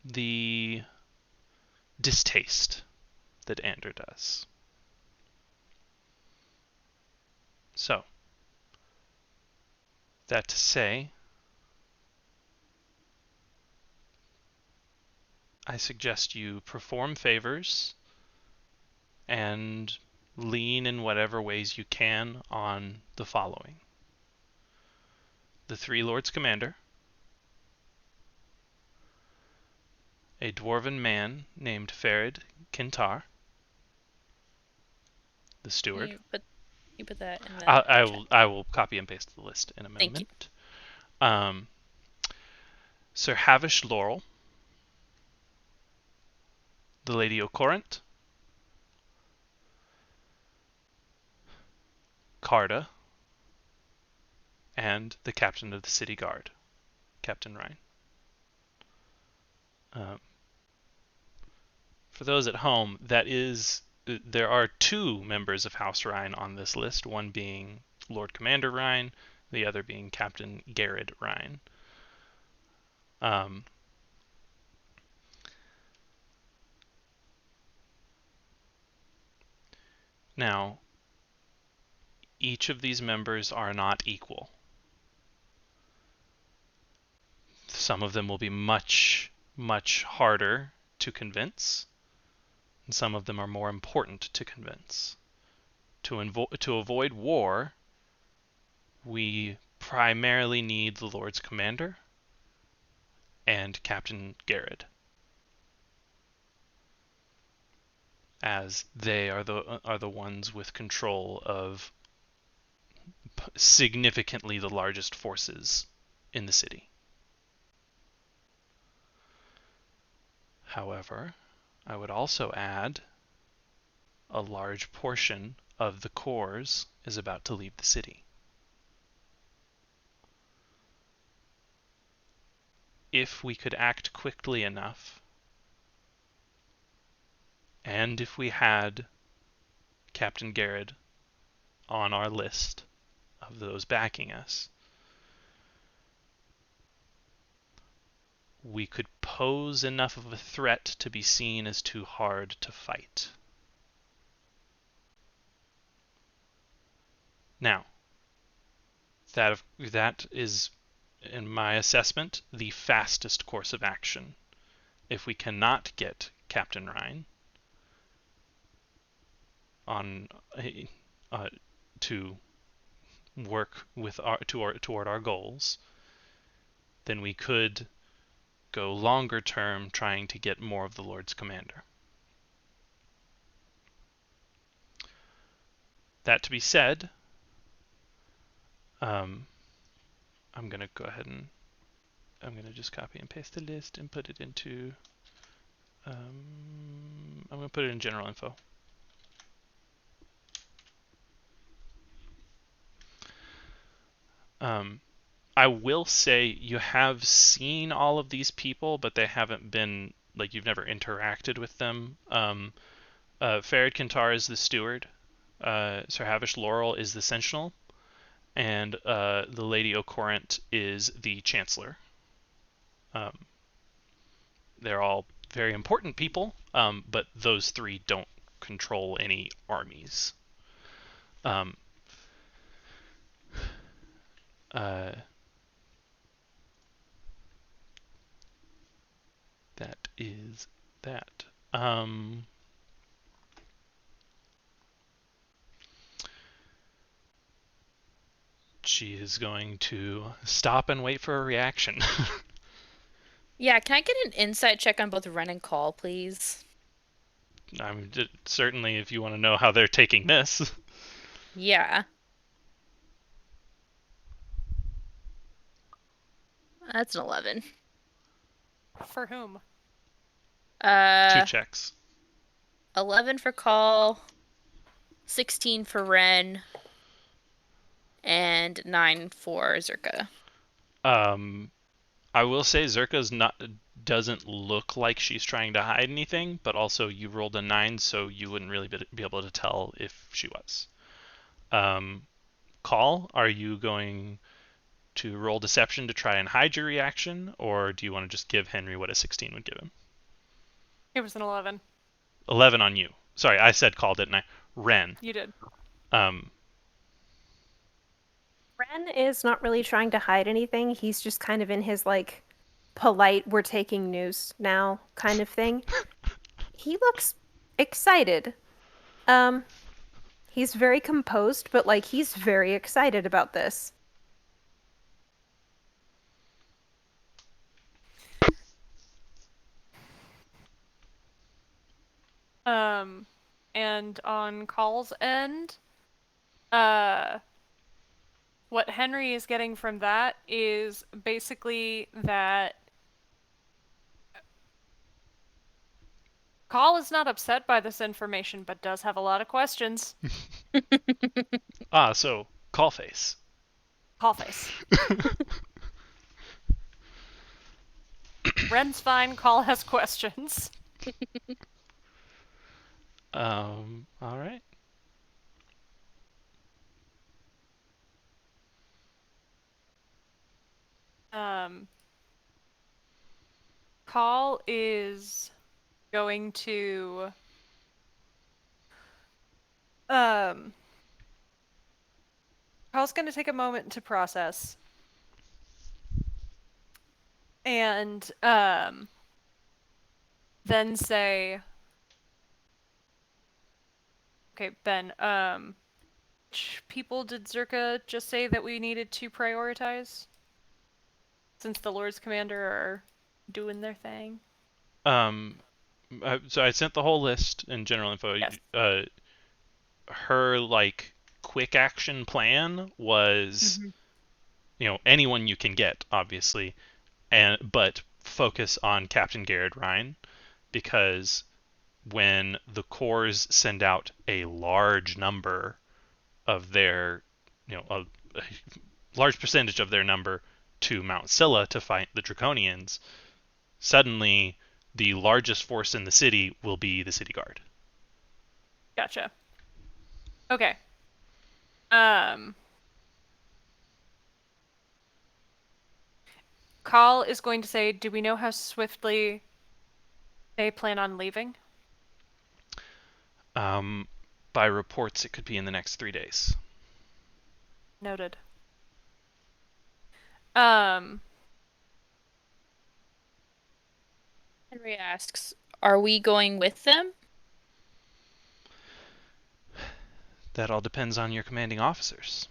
[SPEAKER 1] the distaste that Ander does. So, that to say, I suggest you perform favors and lean in whatever ways you can on the following: the 3 Lords Commander, a dwarven man named Farid Kintar, the steward.
[SPEAKER 4] You put that in the
[SPEAKER 1] I will copy and paste the list in a
[SPEAKER 4] Thank you.
[SPEAKER 1] moment. Sir Havish Laurel, the Lady Ocorant, Carda, and the Captain of the City Guard, Captain Ryan. For those at home, there are 2 members of House Rhine on this list, one being Lord Commander Rhine, the other being Captain Garrett Rhine. Now, each of these members are not equal. Some of them will be much, much harder to convince, and some of them are more important to convince. To avoid war, we primarily need the Lord's Commander and Captain Garrett, as they are the ones with control of significantly the largest forces in the city. However, I would also add a large portion of the corps is about to leave the city. if we could act quickly enough, and if we had Captain Garrett on our list of those backing us, we could pose enough of a threat to be seen as too hard to fight. Now, that is, in my assessment, the fastest course of action. If we cannot get Captain Ryan on to work with toward our goals, then we could go longer term trying to get more of the Lord's Commander. That to be said, I'm going to go ahead and I'm going to just copy and paste the list and put it into I'm going to put it in general info. I will say you have seen all of these people, but they haven't been, like, you've never interacted with them. Farid Kintar is the steward. Sir Havish Laurel is the sentinel. And the Lady O'Corrent is the chancellor. They're all very important people, but those three don't control any armies. That is that. She is going to stop and wait for a reaction.
[SPEAKER 4] Yeah, can I get an insight check on both Ren and Call, please?
[SPEAKER 1] Certainly, if you want to know how they're taking this.
[SPEAKER 4] Yeah. That's an 11.
[SPEAKER 2] For whom?
[SPEAKER 1] 2 checks.
[SPEAKER 4] 11 for Call, 16 for Ren, and 9 for Zerka.
[SPEAKER 1] I will say Zerka's doesn't look like she's trying to hide anything, but also you rolled a 9, so you wouldn't really be able to tell if she was. Call, are you going to roll deception to try and hide your reaction, or do you want to just give Henry what a 16 would give him?
[SPEAKER 2] It was an 11.
[SPEAKER 1] 11 on you. Sorry, I said Call, didn't I? Ren.
[SPEAKER 2] You did.
[SPEAKER 3] Ren is not really trying to hide anything. He's just kind of in his, like, polite, we're taking news now kind of thing. He looks excited. He's very composed, but, like, he's very excited about this.
[SPEAKER 2] And on Call's end, what Henry is getting from that is basically that Call is not upset by this information, but does have a lot of questions.
[SPEAKER 1] So Callface.
[SPEAKER 2] Callface. Ren's fine, Call has questions.
[SPEAKER 1] All right.
[SPEAKER 2] Call is going to Call's going to take a moment to process. And then say, okay, Ben, which people did Zerka just say that we needed to prioritize? Since the Lord's Commander are doing their thing.
[SPEAKER 1] So I sent the whole list in general info.
[SPEAKER 2] Yes.
[SPEAKER 1] Her, like, quick action plan was, anyone you can get, obviously, but focus on Captain Garrett Ryan, because when the corps send out a large number of their, a large percentage of their number to Mount Scylla to fight the Draconians, suddenly the largest force in the city will be the city guard.
[SPEAKER 2] Gotcha. Okay. Call is going to say, do we know how swiftly they plan on leaving?
[SPEAKER 1] By reports, it could be in the next 3 days.
[SPEAKER 2] Noted.
[SPEAKER 4] Henry asks, "Are we going with them?"
[SPEAKER 1] That all depends on your commanding officers.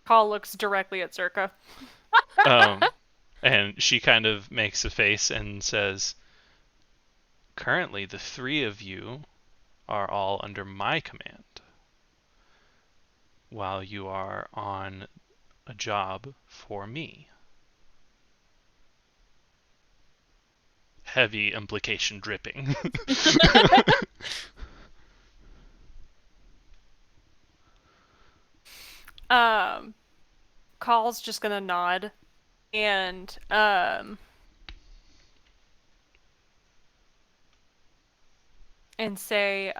[SPEAKER 2] Call looks directly at Zerka.
[SPEAKER 1] And she kind of makes a face and says, currently the 3 of you are all under my command, while you are on a job for me. Heavy implication dripping.
[SPEAKER 2] Call's just gonna nod and say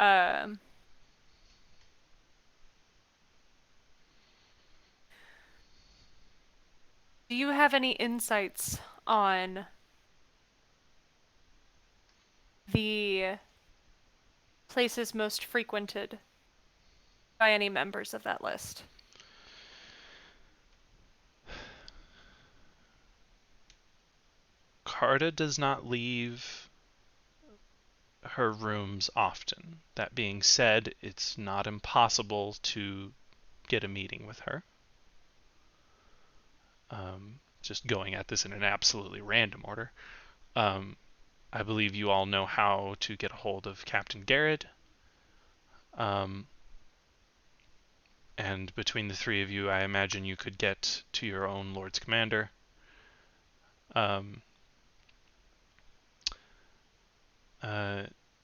[SPEAKER 2] do you have any insights on the places most frequented by any members of that list?
[SPEAKER 1] Carta does not leave her rooms often. That being said, it's not impossible to get a meeting with her. Just going at this in an absolutely random order. I believe you all know how to get a hold of Captain Garrett. And between the 3 of you, I imagine you could get to your own Lord's Commander.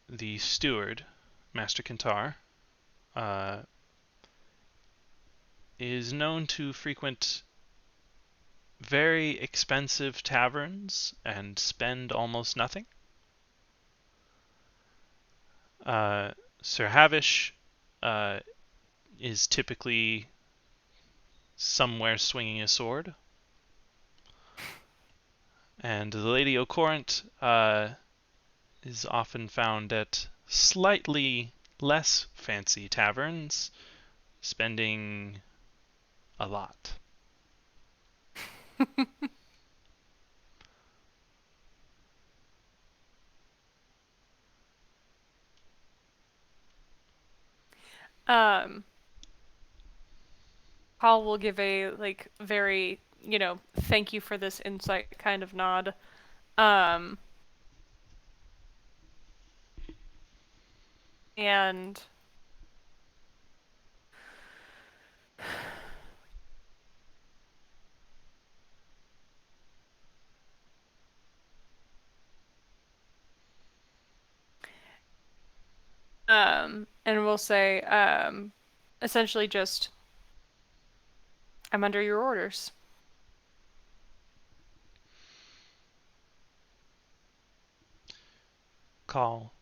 [SPEAKER 1] The steward, Master Kintar, is known to frequent very expensive taverns and spend almost nothing. Sir Havish is typically somewhere swinging a sword. And the Lady Ocorant is often found at slightly less fancy taverns, spending a lot.
[SPEAKER 2] Paul will give a very, thank you for this insight kind of nod. And we'll say, essentially just, I'm under your orders.
[SPEAKER 1] Call,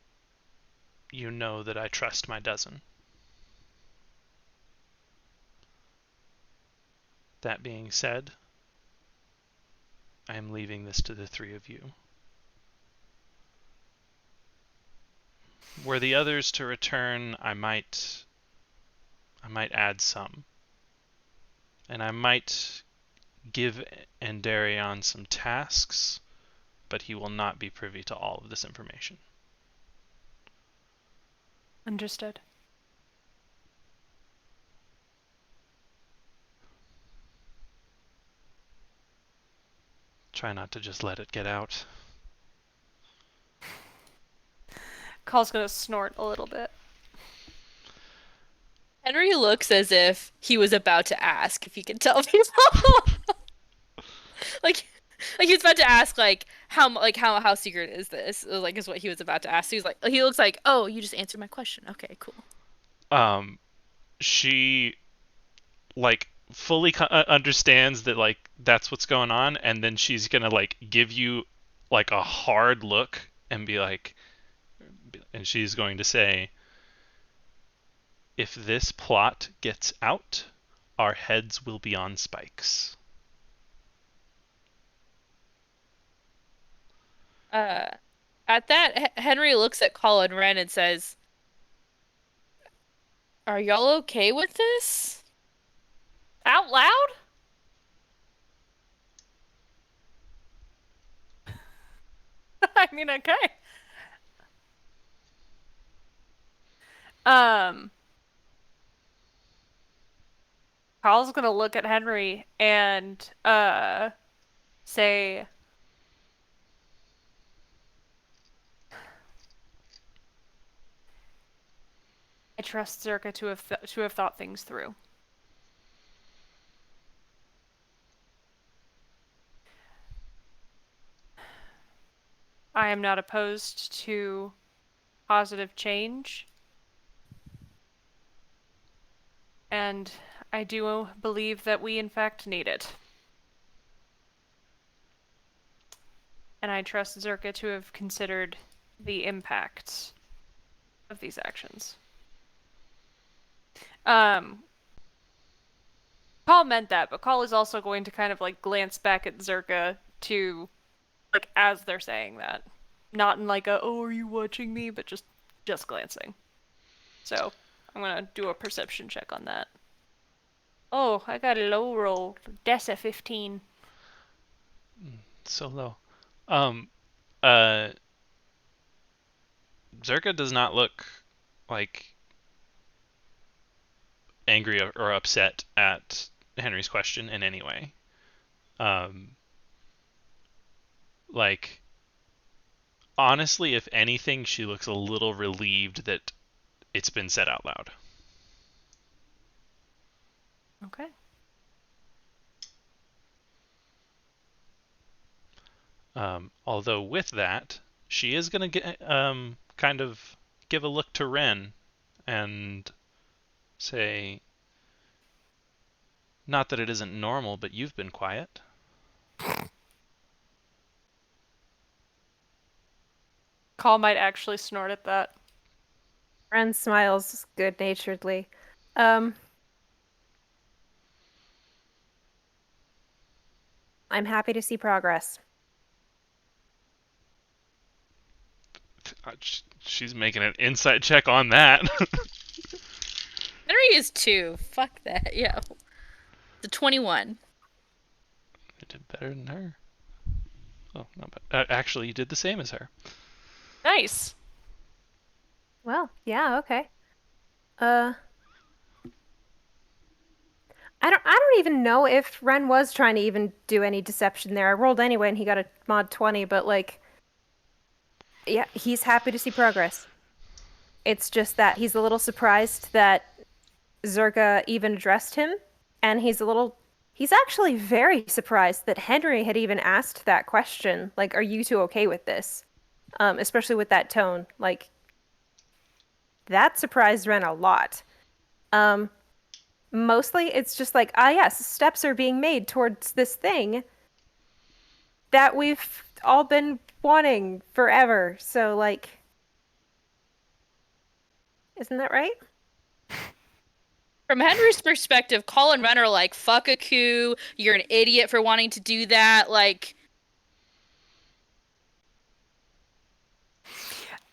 [SPEAKER 1] you know that I trust my dozen. That being said, I am leaving this to the 3 of you. Were the others to return, I might add some. And I might give Endarion some tasks, but he will not be privy to all of this information.
[SPEAKER 2] Understood.
[SPEAKER 1] Try not to just let it get out.
[SPEAKER 2] Call's gonna snort a little bit.
[SPEAKER 4] Henry looks as if he was about to ask if he could tell people. like he was about to ask how secret is this? Is what he was about to ask. So he looks like, "Oh, you just answered my question. Okay, cool."
[SPEAKER 1] She like fully understands that like that's what's going on, and then she's gonna like give you like a hard look and be like, and she's going to say, if this plot gets out, our heads will be on spikes.
[SPEAKER 4] At that, Henry looks at Colin Wren and says, "Are y'all okay with this?"
[SPEAKER 2] Out loud? I mean, okay. Carl's gonna look at Henry and say, I trust Zerka to have thought things through. I am not opposed to positive change. And I do believe that we in fact need it. And I trust Zerka to have considered the impact of these actions. Paul meant that, but Paul is also going to kind of like glance back at Zerka to, like, as they're saying that. Not in like a, oh, are you watching me? But just glancing. So, I'm gonna do a perception check on that. Oh, I got a low roll. Dessa 15.
[SPEAKER 1] So low. Um, uh, Zerka does not look like angry or upset at Henry's question in any way. Like, honestly, if anything, she looks a little relieved that it's been said out loud.
[SPEAKER 2] Okay.
[SPEAKER 1] Although with that, she is gonna get kind of give a look to Ren and say, not that it isn't normal, but you've been quiet.
[SPEAKER 2] Call might actually snort at that.
[SPEAKER 3] Ren smiles good-naturedly. I'm happy to see progress.
[SPEAKER 1] She's making an insight check on that.
[SPEAKER 4] Henry is 2. Fuck that. Yeah. The 21.
[SPEAKER 1] I did better than her. Oh, not bad. Actually, you did the same as her.
[SPEAKER 2] Nice.
[SPEAKER 3] Well, yeah, okay. I don't even know if Ren was trying to even do any deception there. I rolled anyway and he got a mod 20, but like, yeah, he's happy to see progress. It's just that he's a little surprised that Zerka even addressed him, and he's actually very surprised that Henry had even asked that question, like, are you two okay with this? Especially with that tone. Like, that surprised Ren a lot. Mostly it's just like, yes, steps are being made towards this thing that we've all been wanting forever. So, like, isn't that right?
[SPEAKER 4] From Henry's perspective, Colin and Ren are like, fuck a coup, you're an idiot for wanting to do that, like...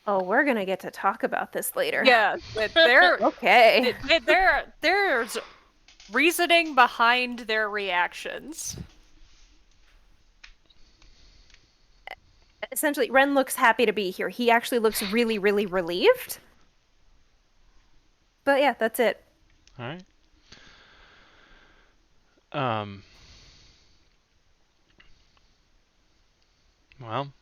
[SPEAKER 3] Oh, we're gonna get to talk about this later.
[SPEAKER 2] Yeah, they're
[SPEAKER 3] okay.
[SPEAKER 2] There's reasoning behind their reactions.
[SPEAKER 3] Essentially, Ren looks happy to be here. He actually looks really, really relieved. But yeah, that's it.
[SPEAKER 1] All right. Well.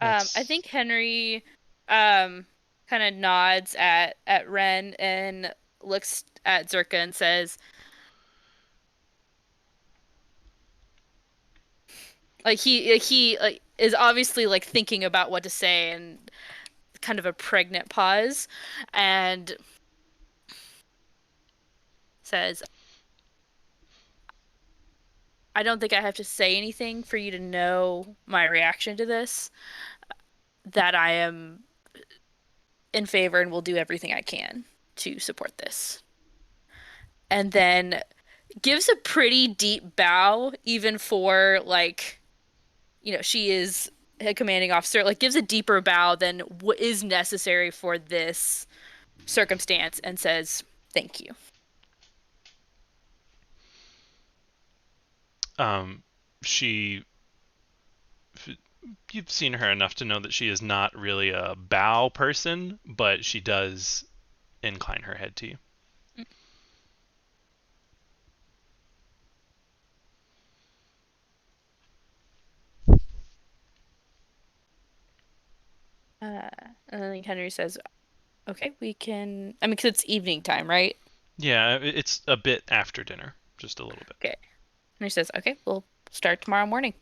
[SPEAKER 4] I think Henry kind of nods at Ren and looks at Zerka and says, like he is obviously like thinking about what to say, and kind of a pregnant pause and says, I don't think I have to say anything for you to know my reaction to this, that I am in favor and will do everything I can to support this. And then gives a pretty deep bow, even for like, she is a commanding officer, like gives a deeper bow than what is necessary for this circumstance and says, thank you.
[SPEAKER 1] She You've seen her enough to know that she is not really a bow person, but she does incline her head to you.
[SPEAKER 4] And then Henry says, okay, we can, I mean, because it's evening time, right?
[SPEAKER 1] Yeah, it's a bit after dinner, just a little bit.
[SPEAKER 4] Okay. Henry says, okay, we'll start tomorrow morning.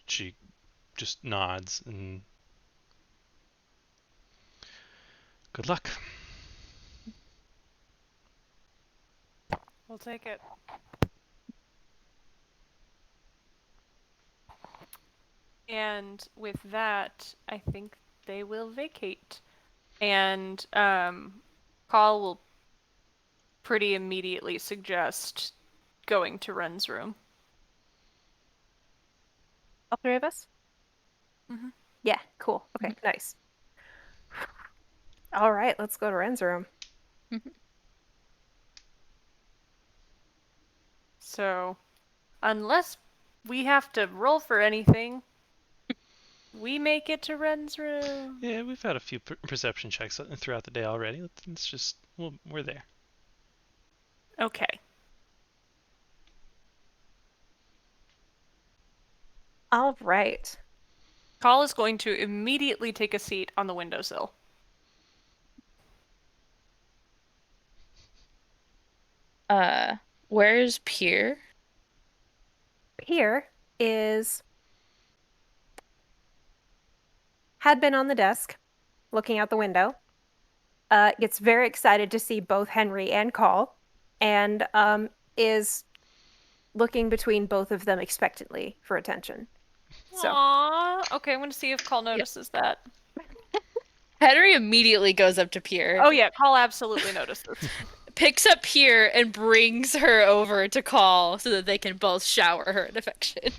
[SPEAKER 1] She just nods and good luck.
[SPEAKER 2] We'll take it. And with that, I think they will vacate. And Call will pretty immediately suggest going to Ren's room.
[SPEAKER 3] All three of us?
[SPEAKER 2] Mhm.
[SPEAKER 3] Yeah, cool. Okay, nice. All right, let's go to Ren's room.
[SPEAKER 2] So, unless we have to roll for anything, we make it to Ren's room.
[SPEAKER 1] Yeah, we've had a few perception checks throughout the day already. Let's just, we're there.
[SPEAKER 2] Okay.
[SPEAKER 3] All right.
[SPEAKER 2] Call is going to immediately take a seat on the windowsill.
[SPEAKER 4] Where's Pierre?
[SPEAKER 3] Pierre had been on the desk, looking out the window. Gets very excited to see both Henry and Call, and is looking between both of them expectantly for attention. So,
[SPEAKER 2] Aww. Okay, I'm going to see if Call notices that.
[SPEAKER 4] Henry immediately goes up to Pierre,
[SPEAKER 2] Oh yeah, Call absolutely notices.
[SPEAKER 4] picks up Pierre, and brings her over to Call so that they can both shower her in affection.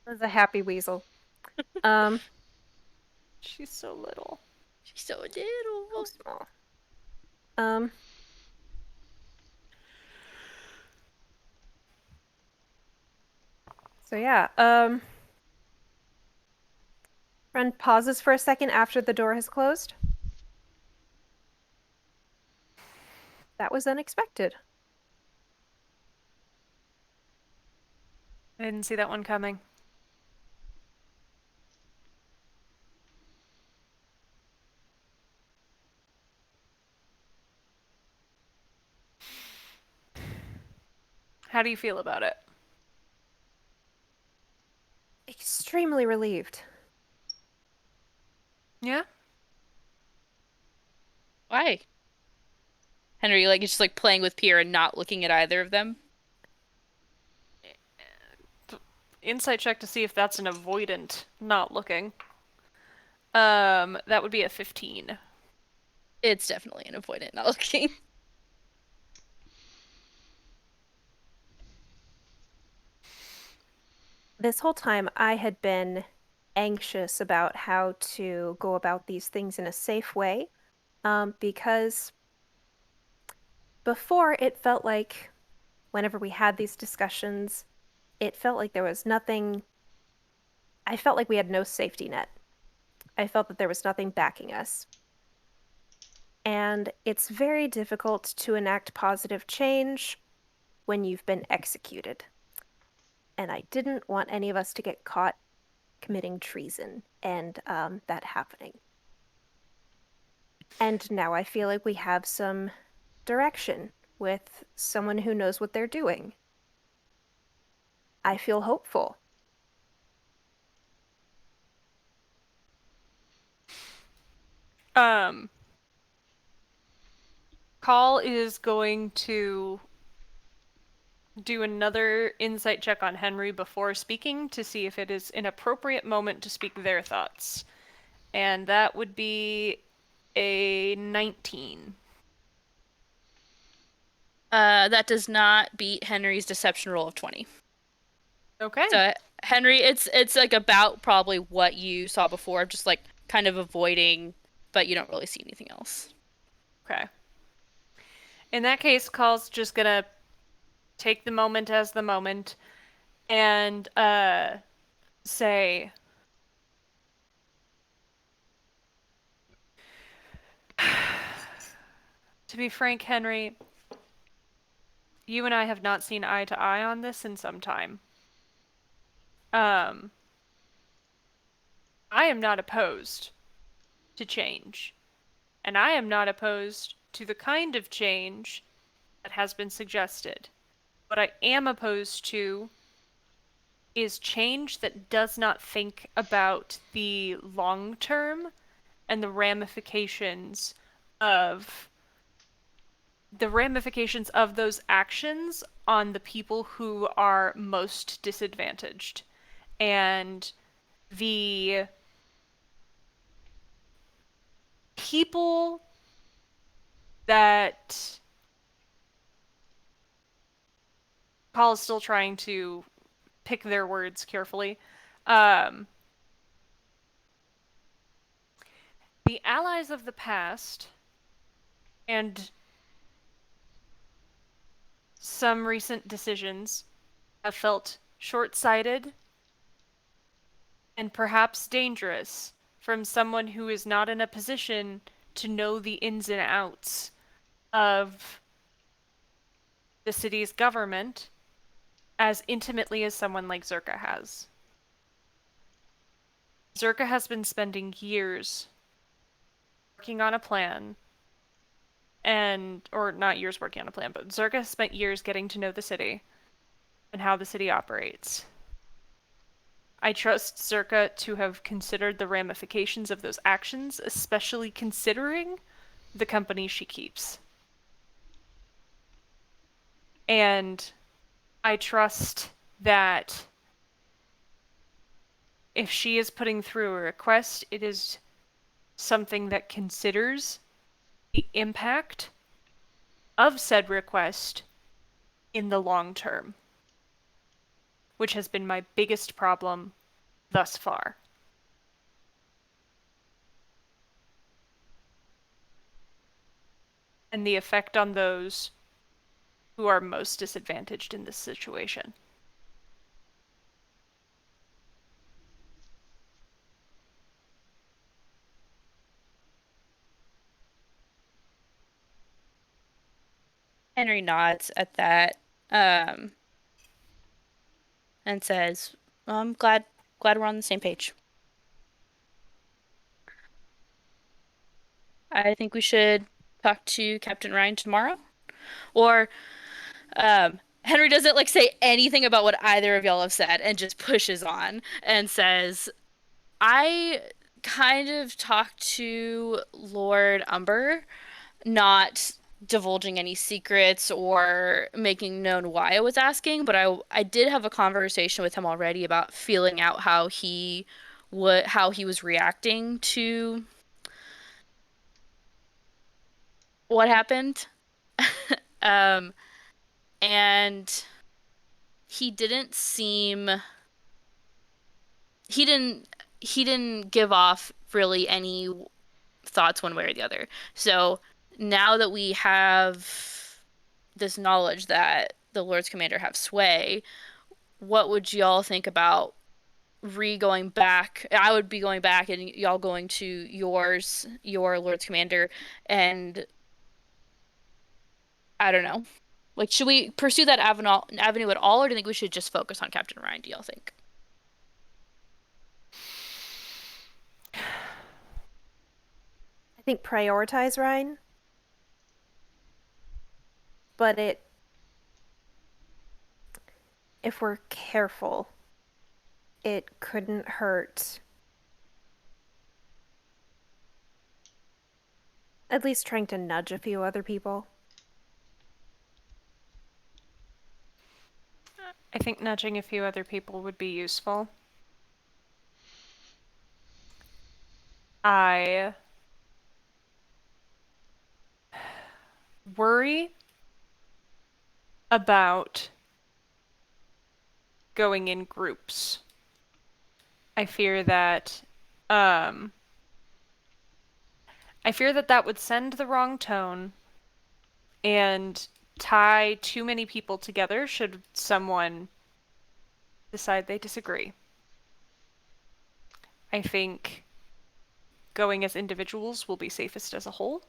[SPEAKER 3] was a happy weasel.
[SPEAKER 2] She's so little.
[SPEAKER 4] She's so little.
[SPEAKER 3] So small. So yeah, Ren pauses for a second after the door has closed. That was unexpected.
[SPEAKER 2] I didn't see that one coming. How do you feel about it?
[SPEAKER 3] Extremely relieved.
[SPEAKER 2] Yeah?
[SPEAKER 4] Why? Henry, like, is just like playing with Pierre and not looking at either of them.
[SPEAKER 2] Insight check to see if that's an avoidant not looking. That would be a 15.
[SPEAKER 4] It's definitely an avoidant not looking.
[SPEAKER 3] This whole time, I had been anxious about how to go about these things in a safe way, because before it felt like whenever we had these discussions, it felt like there was nothing. I felt like we had no safety net. I felt that there was nothing backing us. And it's very difficult to enact positive change when you've been executed. And I didn't want any of us to get caught committing treason and that happening. And now I feel like we have some direction with someone who knows what they're doing. I feel hopeful.
[SPEAKER 2] Call is going to do another insight check on Henry before speaking to see if it is an appropriate moment to speak their thoughts. And that would be a 19.
[SPEAKER 4] That does not beat Henry's deception roll of 20.
[SPEAKER 2] Okay.
[SPEAKER 4] So Henry, it's like about probably what you saw before, just like kind of avoiding, but you don't really see anything else.
[SPEAKER 2] Okay. In that case, Call's just gonna take the moment as the moment and say, to be frank, Henry, you and I have not seen eye to eye on this in some time. I am not opposed to change, and I am not opposed to the kind of change that has been suggested. What I am opposed to is change that does not think about the long term and the ramifications of those actions on the people who are most disadvantaged. And the people that Paul is still trying to pick their words carefully. The allies of the past and some recent decisions have felt short-sighted and perhaps dangerous from someone who is not in a position to know the ins and outs of the city's government as intimately as someone like Zerka has. Zerka has been spending years working on a plan, or not years working on a plan, but Zerka has spent years getting to know the city and how the city operates. I trust Zerka to have considered the ramifications of those actions, especially considering the company she keeps. And I trust that if she is putting through a request, it is something that considers the impact of said request in the long term, which has been my biggest problem thus far. And the effect on those who are most disadvantaged in this situation.
[SPEAKER 4] Henry nods at that, and says, well, I'm glad we're on the same page. I think we should talk to Captain Ryan tomorrow. Or Henry doesn't like say anything about what either of y'all have said and just pushes on and says, I kind of talked to Lord Umber, not divulging any secrets or making known why I was asking, but I did have a conversation with him already about feeling out how he was reacting to what happened. And he didn't give off really any thoughts one way or the other. So now that we have this knowledge that the Lords Commander have sway, what would y'all think about going back? I would be going back and y'all going to your Lords Commander, and I don't know. Like, should we pursue that avenue at all, or do you think we should just focus on Captain Ryan, do y'all think?
[SPEAKER 3] I think prioritize Ryan. But if we're careful, it couldn't hurt At least trying to nudge a few other people.
[SPEAKER 2] I think nudging a few other people would be useful. I worry about going in groups. I fear that that would send the wrong tone and tie too many people together should someone decide they disagree. I think going as individuals will be safest as a whole.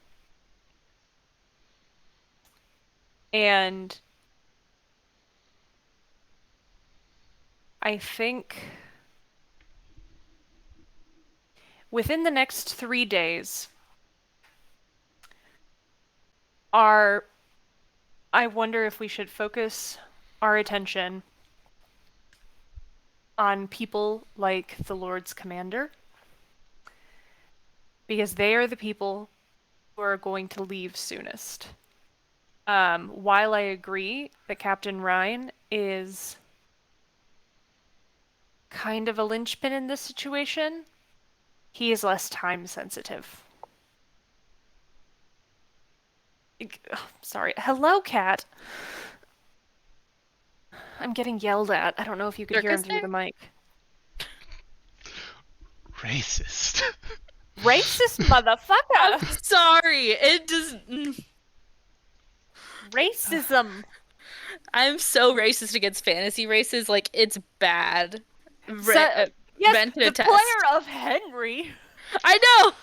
[SPEAKER 2] And I think within the next 3 days, I wonder if we should focus our attention on people like the Lord's Commander, because they are the people who are going to leave soonest. While I agree that Captain Ryan is kind of a linchpin in this situation, he is less time sensitive. Sorry. Hello, cat. I'm getting yelled at. I don't know if you could
[SPEAKER 4] Dirk
[SPEAKER 2] hear him
[SPEAKER 4] is
[SPEAKER 2] through
[SPEAKER 4] there?
[SPEAKER 2] the mic.
[SPEAKER 1] Racist.
[SPEAKER 2] Racist motherfucker!
[SPEAKER 4] I'm sorry. It does.
[SPEAKER 2] Racism!
[SPEAKER 4] I'm so racist against fantasy races. Like, it's bad.
[SPEAKER 2] Yes,
[SPEAKER 4] Ren can
[SPEAKER 2] the
[SPEAKER 4] attest.
[SPEAKER 2] player of Henry!
[SPEAKER 4] I know.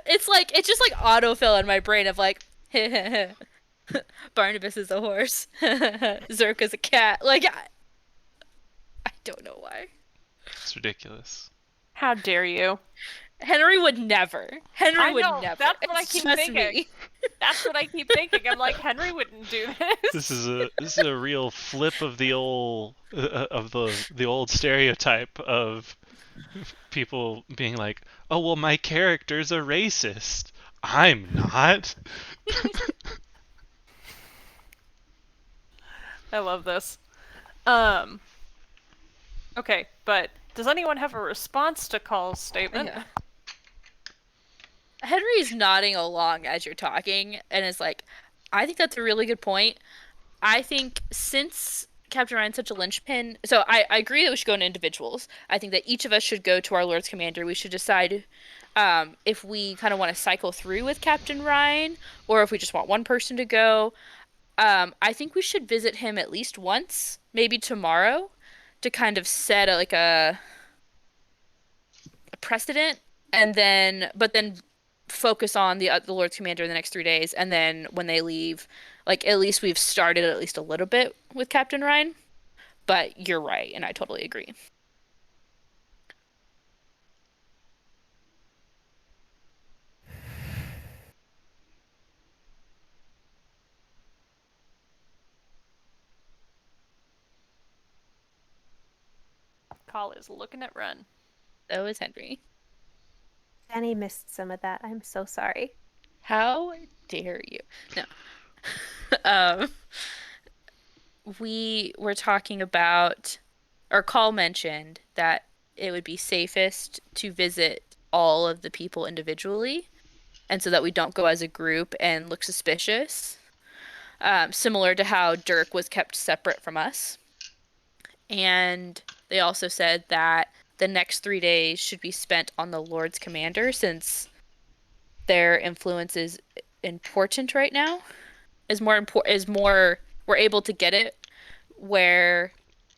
[SPEAKER 4] It's just like autofill in my brain of like, Barnabas is a horse, Zerk is a cat. Like, I don't know why.
[SPEAKER 1] It's ridiculous.
[SPEAKER 2] How dare you?
[SPEAKER 4] Henry would never. Henry
[SPEAKER 2] I
[SPEAKER 4] would
[SPEAKER 2] know,
[SPEAKER 4] never.
[SPEAKER 2] that's what I
[SPEAKER 4] It's
[SPEAKER 2] keep
[SPEAKER 4] just
[SPEAKER 2] thinking.
[SPEAKER 4] me.
[SPEAKER 2] That's what I keep thinking. I'm like, Henry wouldn't do this.
[SPEAKER 1] This is a real flip of the old the old stereotype of people being like, "Oh well, my character's a racist. I'm not."
[SPEAKER 2] I love this. Okay, but does anyone have a response to Call's statement?
[SPEAKER 4] Yeah. Henry's nodding along as you're talking and is like, I think that's a really good point. I think since Captain Ryan's such a linchpin, so I agree that we should go into individuals. I think that each of us should go to our Lord's Commander. We should decide if we kind of want to cycle through with Captain Ryan or if we just want one person to go. I think we should visit him at least once, maybe tomorrow, to kind of set a precedent, and then focus on the Lord's Commander in the next 3 days, and then when they leave, like at least we've started at least a little bit with Captain Ryan. But you're right, and I totally agree.
[SPEAKER 2] Call is looking at Ren.
[SPEAKER 4] So is Henry.
[SPEAKER 3] Danny missed some of that. I'm so sorry.
[SPEAKER 4] How dare you? No. We were talking about, or Call mentioned that it would be safest to visit all of the people individually, and so that we don't go as a group and look suspicious. Similar to how Dirk was kept separate from us. And they also said that the next 3 days should be spent on the Lord's Commander, since their influence is important right now. We're able to get it where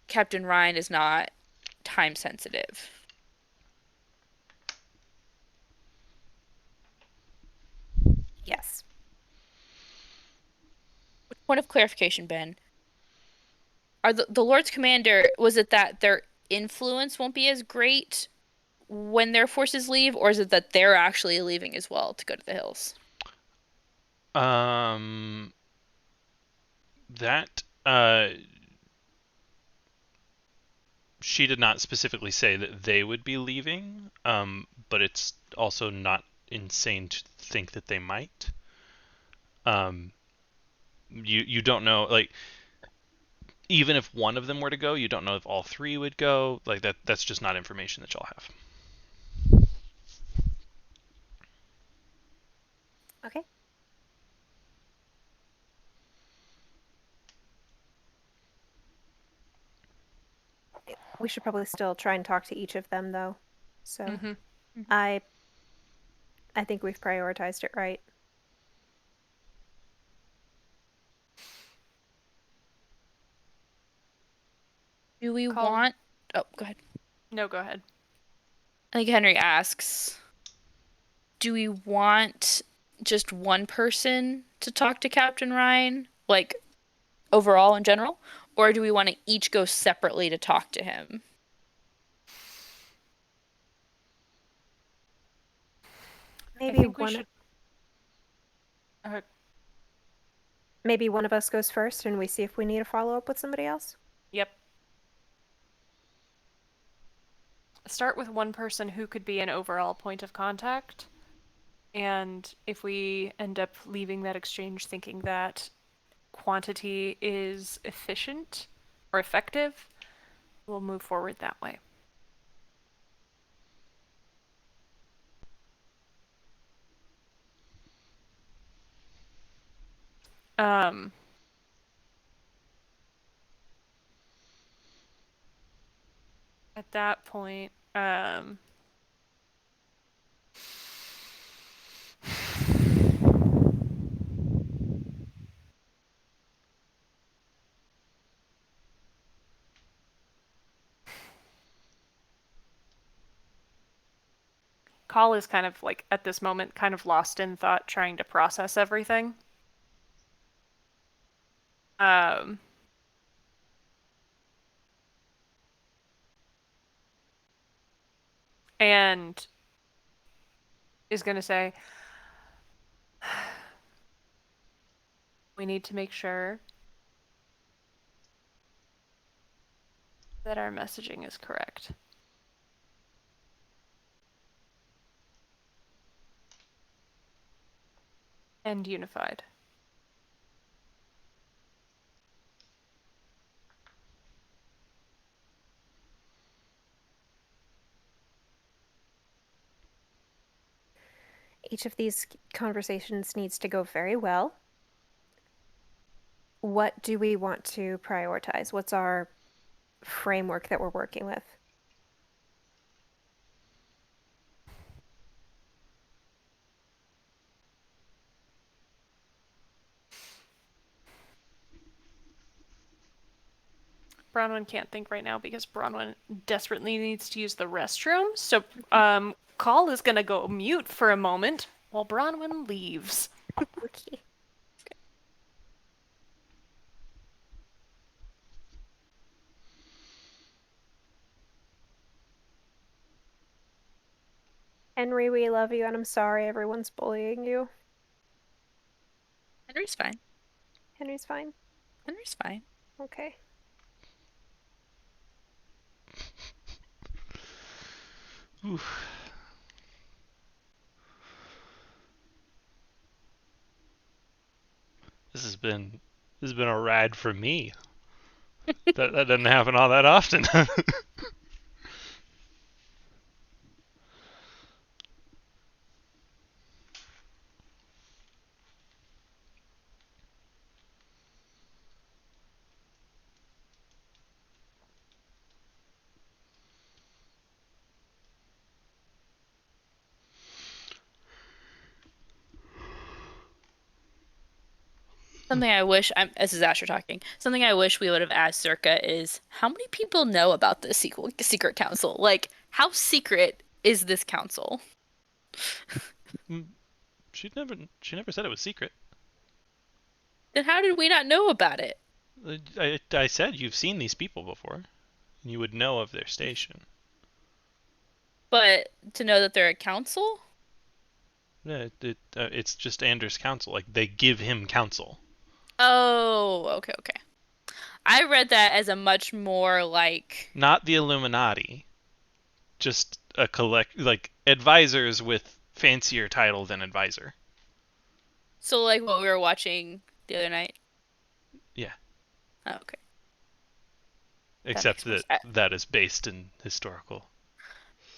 [SPEAKER 4] Captain Ryan is not time sensitive.
[SPEAKER 3] Yes.
[SPEAKER 4] Point of clarification, Ben. Are the Lord's Commander, was it that their influence won't be as great when their forces leave, or is it that they're actually leaving as well to go to the hills?
[SPEAKER 1] That she did not specifically say that they would be leaving, but it's also not insane to think that they might. You don't know, like, even if one of them were to go, you don't know if all three would go. Like that's just not information that y'all have.
[SPEAKER 3] Okay. We should probably still try and talk to each of them, though. So
[SPEAKER 2] Mm-hmm.
[SPEAKER 3] I think we've prioritized it right.
[SPEAKER 4] Do we
[SPEAKER 2] Call-
[SPEAKER 4] want? Oh, go ahead.
[SPEAKER 2] No, go ahead.
[SPEAKER 4] I think Henry asks, do we want just one person to talk to Captain Ryan, like overall in general, or do we want to each go separately to talk to him?
[SPEAKER 3] Maybe
[SPEAKER 2] I think we
[SPEAKER 3] one.
[SPEAKER 2] should.
[SPEAKER 3] Maybe one of us goes first, and we see if we need to follow up with somebody else.
[SPEAKER 2] Yep. Start with one person who could be an overall point of contact. And if we end up leaving that exchange thinking that quantity is efficient or effective, we'll move forward that way. At that point, Call is kind of like at this moment kind of lost in thought, trying to process everything. And is going to say, we need to make sure that our messaging is correct. And unified.
[SPEAKER 3] Each of these conversations needs to go very well. What do we want to prioritize? What's our framework that we're working with?
[SPEAKER 2] Bronwyn can't think right now because Bronwyn desperately needs to use the restroom. So, Call is gonna go mute for a moment while Bronwyn leaves.
[SPEAKER 3] Okay. Henry, we love you, and I'm sorry everyone's bullying you.
[SPEAKER 4] Henry's fine.
[SPEAKER 3] Henry's fine.
[SPEAKER 4] Henry's fine.
[SPEAKER 3] Okay.
[SPEAKER 1] Oof. This has been a ride for me. that doesn't happen all that often.
[SPEAKER 4] Something I wish this is Asher talking. Something I wish we would have asked Circa is how many people know about this secret council? Like, how secret is this council?
[SPEAKER 1] She never said it was secret.
[SPEAKER 4] Then how did we not know about it?
[SPEAKER 1] I said you've seen these people before. You would know of their station.
[SPEAKER 4] But to know that they're a council?
[SPEAKER 1] Yeah, it's just Anders' counsel. Like, they give him counsel.
[SPEAKER 4] Oh, okay. I read that as a much more
[SPEAKER 1] not the Illuminati, just a like advisors with fancier title than advisor.
[SPEAKER 4] So like what we were watching the other night.
[SPEAKER 1] Yeah.
[SPEAKER 4] Oh, okay.
[SPEAKER 1] Except
[SPEAKER 4] makes
[SPEAKER 1] that
[SPEAKER 4] more sense.
[SPEAKER 1] that is based in historical.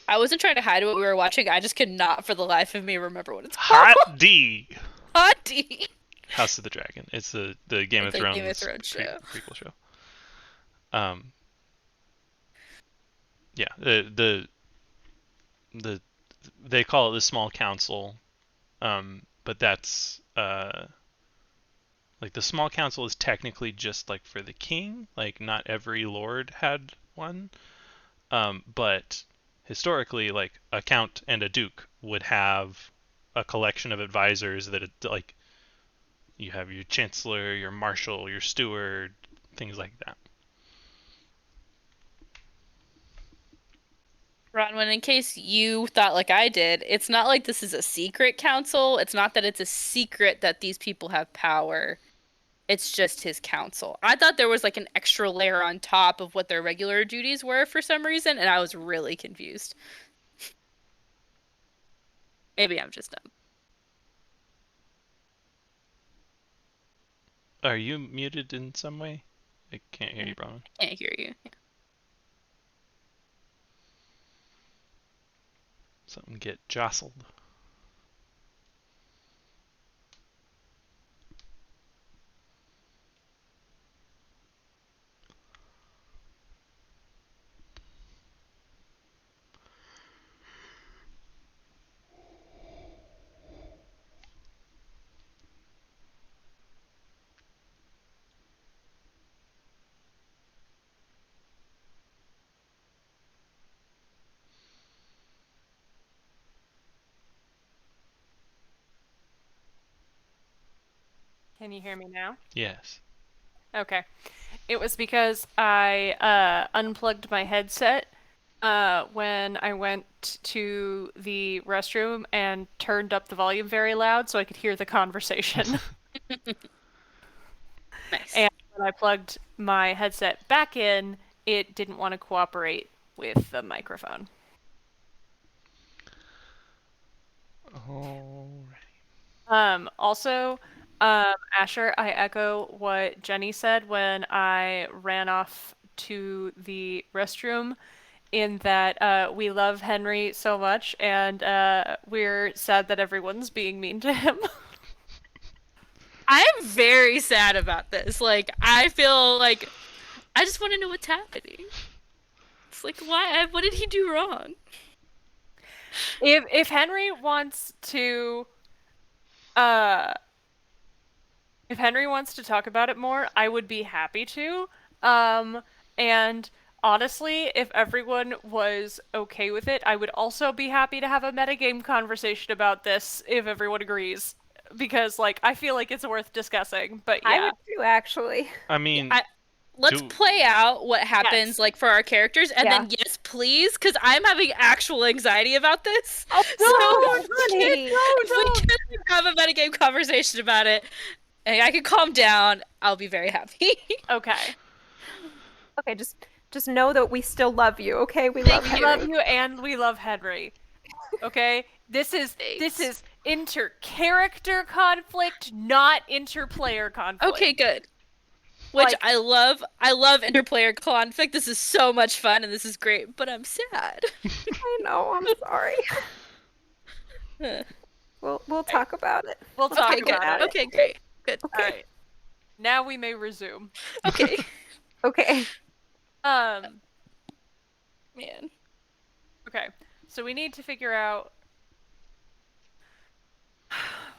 [SPEAKER 4] I wasn't trying to hide what we were watching. I just could not, for the life of me, remember what it's called.
[SPEAKER 1] Hot D.
[SPEAKER 4] Hot D.
[SPEAKER 1] House of the Dragon. It's the Game of
[SPEAKER 4] The
[SPEAKER 1] Thrones,
[SPEAKER 4] Game of Thrones show.
[SPEAKER 1] prequel show. Yeah, the they call it the small council, but that's like the small council is technically just like for the king. Like not every lord had one, but historically, like a count and a duke would have a collection of advisors that like you have your chancellor, your marshal, your steward, things like that.
[SPEAKER 4] Ronwin, in case you thought like I did, it's not like this is a secret council. It's not that it's a secret that these people have power. It's just his council. I thought there was like an extra layer on top of what their regular duties were for some reason, and I was really confused. Maybe I'm just dumb.
[SPEAKER 1] Are you muted in some way? I can't hear you, Bronwyn.
[SPEAKER 4] I can't hear you.
[SPEAKER 1] Something get jostled.
[SPEAKER 2] Can you hear me now?
[SPEAKER 1] Yes.
[SPEAKER 2] Okay. It was because I unplugged my headset when I went to the restroom and turned up the volume very loud so I could hear the conversation.
[SPEAKER 4] Nice.
[SPEAKER 2] And when I plugged my headset back in, it didn't want to cooperate with the microphone.
[SPEAKER 1] Alrighty.
[SPEAKER 2] Also, Asher, I echo what Jenny said when I ran off to the restroom, in that we love Henry so much, and we're sad that everyone's being mean to him.
[SPEAKER 4] I am very sad about this. Like, I feel like I just want to know what's happening. It's like, why? What did he do wrong?
[SPEAKER 2] If Henry wants to talk about it more, I would be happy to. And honestly, if everyone was okay with it, I would also be happy to have a metagame conversation about this if everyone agrees. Because, like, I feel like it's worth discussing. But yeah.
[SPEAKER 3] I would too, actually.
[SPEAKER 1] I mean,
[SPEAKER 4] Let's play out what happens,
[SPEAKER 2] Yes.
[SPEAKER 4] like, for our characters, and
[SPEAKER 3] Yeah.
[SPEAKER 4] then yes, please, because I'm having actual anxiety about this.
[SPEAKER 3] Oh,
[SPEAKER 4] So,
[SPEAKER 3] honey.
[SPEAKER 4] if we can have a metagame conversation about it, and I can calm down, I'll be very happy.
[SPEAKER 2] Okay.
[SPEAKER 3] Okay, just know that we still love you, okay? We love
[SPEAKER 2] We
[SPEAKER 3] you.
[SPEAKER 2] love you and we love Henry. Okay? This is inter-character conflict, not inter-player conflict.
[SPEAKER 4] Okay, good. Which
[SPEAKER 2] Like-
[SPEAKER 4] I love interplayer conflict. This is so much fun and this is great, but I'm sad.
[SPEAKER 3] I know, I'm sorry. We'll talk about it.
[SPEAKER 2] We'll talk
[SPEAKER 4] Okay, good.
[SPEAKER 2] about it.
[SPEAKER 4] Okay, great. Good.
[SPEAKER 3] Okay.
[SPEAKER 2] Alright. Now we may resume.
[SPEAKER 4] Okay.
[SPEAKER 3] Okay.
[SPEAKER 2] Um,
[SPEAKER 4] Man.
[SPEAKER 2] okay. So we need to figure out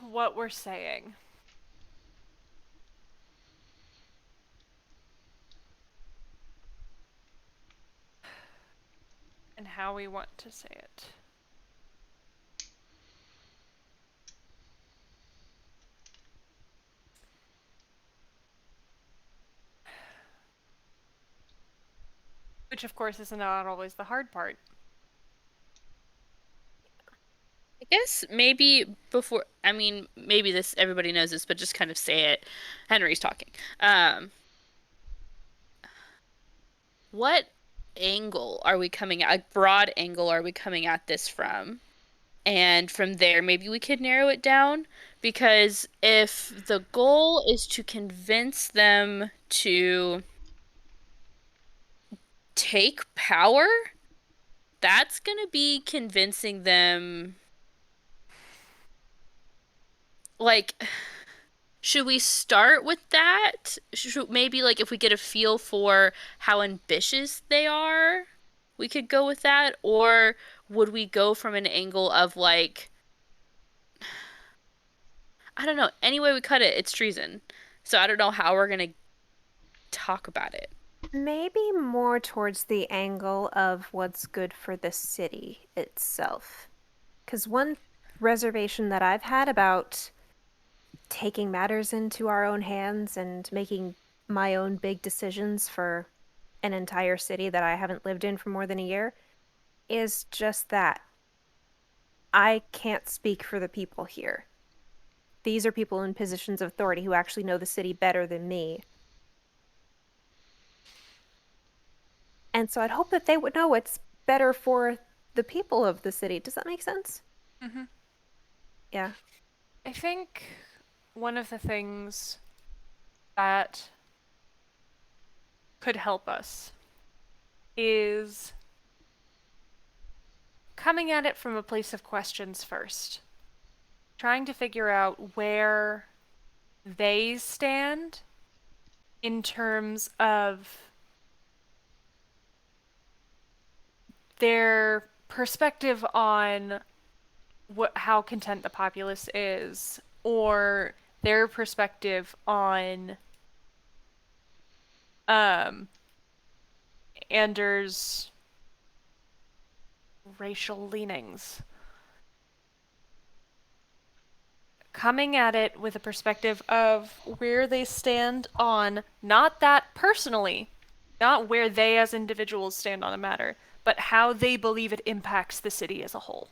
[SPEAKER 2] what we're saying. And how we want to say it. Which, of course, is not always the hard part.
[SPEAKER 4] I guess maybe before, I mean, maybe this, everybody knows this, but just kind of say it. Henry's talking. What angle are we coming at, like broad angle are we coming at this from? And from there, maybe we could narrow it down. Because if the goal is to convince them to take power, that's going to be convincing them. Like, should we start with that? Maybe, like, if we get a feel for how ambitious they are, we could go with that? Or would we go from an angle of, like, I don't know. Any way we cut it, it's treason. So I don't know how we're gonna talk about it.
[SPEAKER 3] Maybe more towards the angle of what's good for the city itself. Because one reservation that I've had about taking matters into our own hands and making my own big decisions for an entire city that I haven't lived in for more than a year is just that. I can't speak for the people here. These are people in positions of authority who actually know the city better than me. And so I'd hope that they would know what's better for the people of the city. Does that make sense?
[SPEAKER 2] Mm-hmm.
[SPEAKER 3] Yeah.
[SPEAKER 2] I think one of the things that could help us is coming at it from a place of questions first. Trying to figure out where they stand in terms of their perspective on how content the populace is, or their perspective on Anders' racial leanings. Coming at it with a perspective of where they stand on not that personally, not where they as individuals stand on a matter, but how they believe it impacts the city as a whole.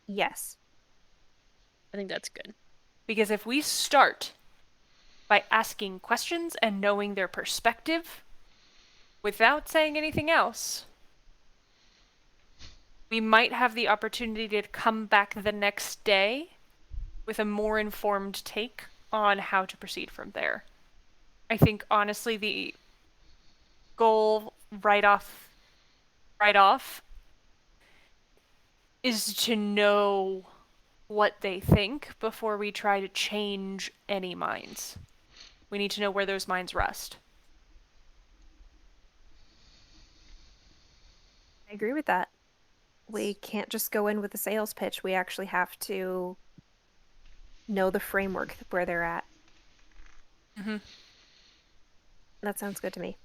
[SPEAKER 3] Yes.
[SPEAKER 4] I think that's good.
[SPEAKER 2] Because if we start by asking questions and knowing their perspective without saying anything else, we might have the opportunity to come back the next day with a more informed take on how to proceed from there. I think honestly the goal right off is to know what they think before we try to change any minds. We need to know where those minds rest.
[SPEAKER 3] I agree with that. We can't just go in with a sales pitch. We actually have to know the framework where they're at.
[SPEAKER 2] Mm-hmm.
[SPEAKER 3] That sounds good to me.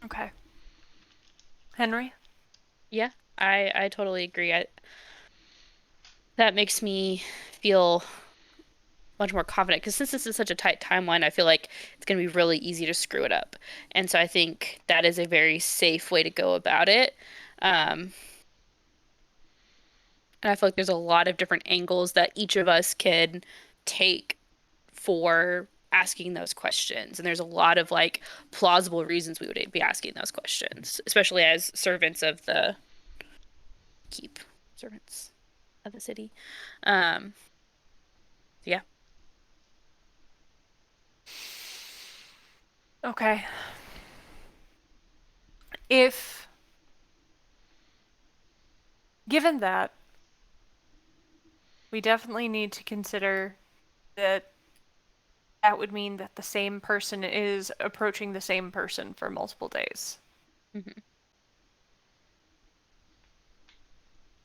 [SPEAKER 2] Okay. Henry?
[SPEAKER 4] Yeah, I totally agree. That makes me feel much more confident because since this is such a tight timeline, I feel like it's going to be really easy to screw it up. And so I think that is a very safe way to go about it. And I feel like there's a lot of different angles that each of us can take for asking those questions. And there's a lot of like plausible reasons we would be asking those questions, especially as servants of the keep, servants of the city. Um, yeah.
[SPEAKER 2] Okay. If, given that, we definitely need to consider that that would mean that the same person is approaching the same person for multiple days.
[SPEAKER 4] Mhm.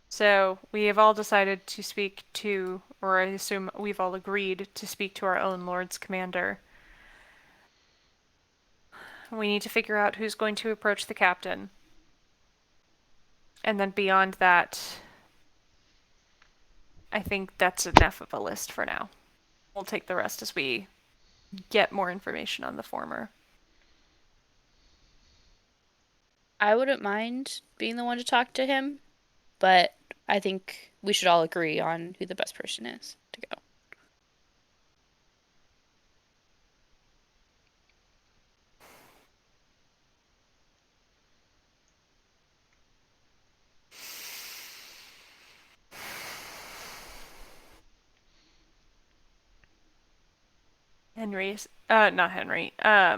[SPEAKER 2] So we have all decided to speak to, or I assume we've all agreed to speak to our own Lord's Commander. We need to figure out who's going to approach the captain. And then beyond that, I think that's enough of a list for now. We'll take the rest as we get more information on the former.
[SPEAKER 4] I wouldn't mind being the one to talk to him, but I think we should all agree on who the best person is to go.
[SPEAKER 2] Henry's not Henry. I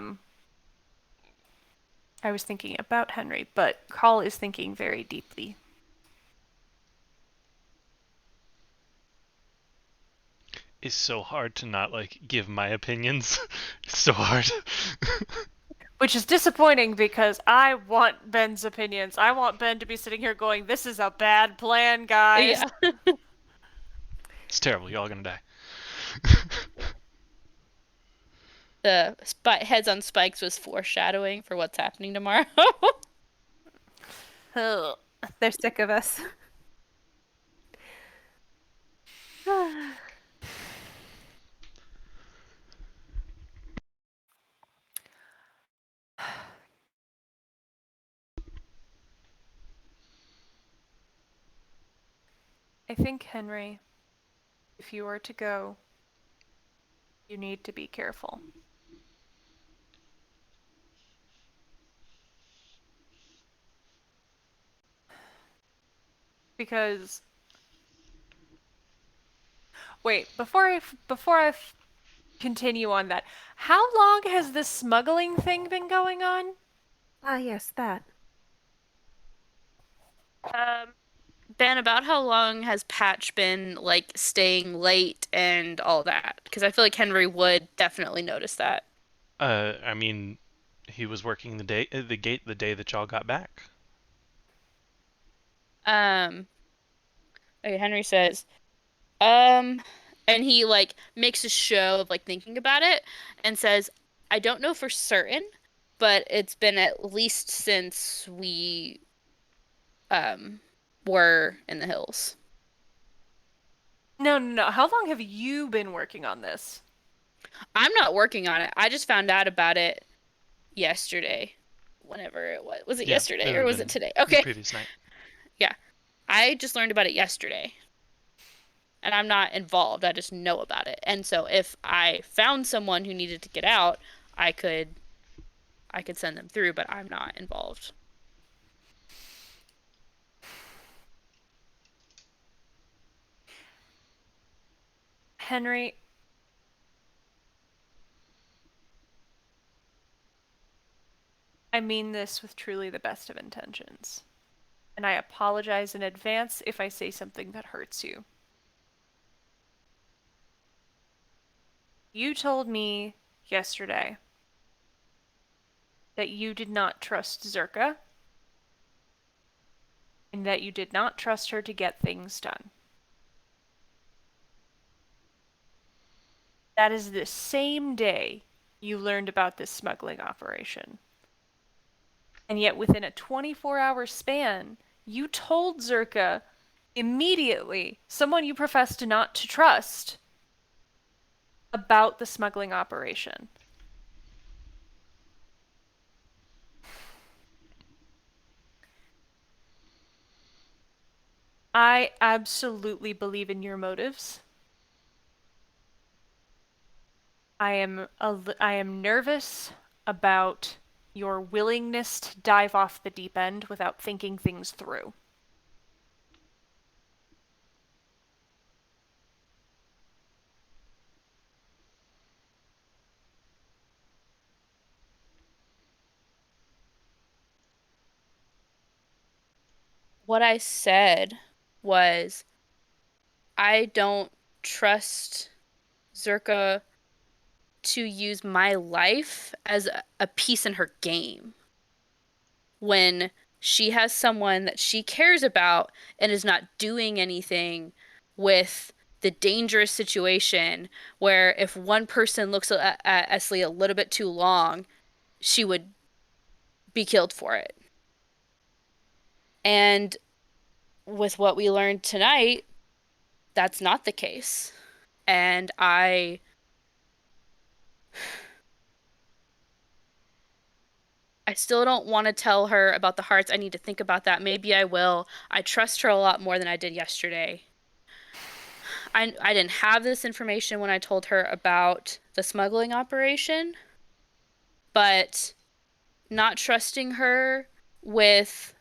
[SPEAKER 2] was thinking about Henry, but Call is thinking very deeply.
[SPEAKER 1] It's so hard to not like give my opinions. It's so hard.
[SPEAKER 2] Which is disappointing because I want Ben's opinions. I want Ben to be sitting here going, "This is a bad plan, guys."
[SPEAKER 4] Yeah.
[SPEAKER 1] It's terrible. Y'all gonna die.
[SPEAKER 4] The heads on spikes was foreshadowing for what's happening tomorrow.
[SPEAKER 2] Ugh.
[SPEAKER 3] They're sick of us.
[SPEAKER 2] I think, Henry, if you are to go, you need to be careful. Because wait, before I continue on that, how long has this smuggling thing been going on?
[SPEAKER 3] Ah, yes, that.
[SPEAKER 4] Ben, about how long has Patch been like staying late and all that? Because I feel like Henry would definitely notice that.
[SPEAKER 1] I mean, he was working the gate the day that y'all got back.
[SPEAKER 4] Um, okay, Henry says, and he like makes a show of like thinking about it and says, I don't know for certain, but it's been at least since we um were in the hills.
[SPEAKER 2] No. How long have you been working on this?
[SPEAKER 4] I'm not working on it. I just found out about it yesterday. Whenever it was. Was it
[SPEAKER 1] Yeah,
[SPEAKER 4] yesterday
[SPEAKER 1] it
[SPEAKER 4] or
[SPEAKER 1] would've
[SPEAKER 4] was
[SPEAKER 1] been
[SPEAKER 4] it today?
[SPEAKER 1] the
[SPEAKER 4] Okay.
[SPEAKER 1] previous night.
[SPEAKER 4] Yeah. I just learned about it yesterday. And I'm not involved. I just know about it. And so if I found someone who needed to get out, I could send them through, but I'm not involved.
[SPEAKER 2] Henry, I mean this with truly the best of intentions. And I apologize in advance if I say something that hurts you. You told me yesterday that you did not trust Zerka and that you did not trust her to get things done. That is the same day you learned about this smuggling operation. And yet, within a 24-hour span, you told Zerka immediately, someone you profess to not to trust, about the smuggling operation. I absolutely believe in your motives. I am nervous about your willingness to dive off the deep end without thinking things through.
[SPEAKER 4] What I said was I don't trust Zerka to use my life as a piece in her game. When she has someone that she cares about and is not doing anything with the dangerous situation where if one person looks at Esley a little bit too long, she would be killed for it. And with what we learned tonight, that's not the case. And I still don't want to tell her about the hearts. I need to think about that. Maybe I will. I trust her a lot more than I did yesterday. I didn't have this information when I told her about the smuggling operation, but not trusting her with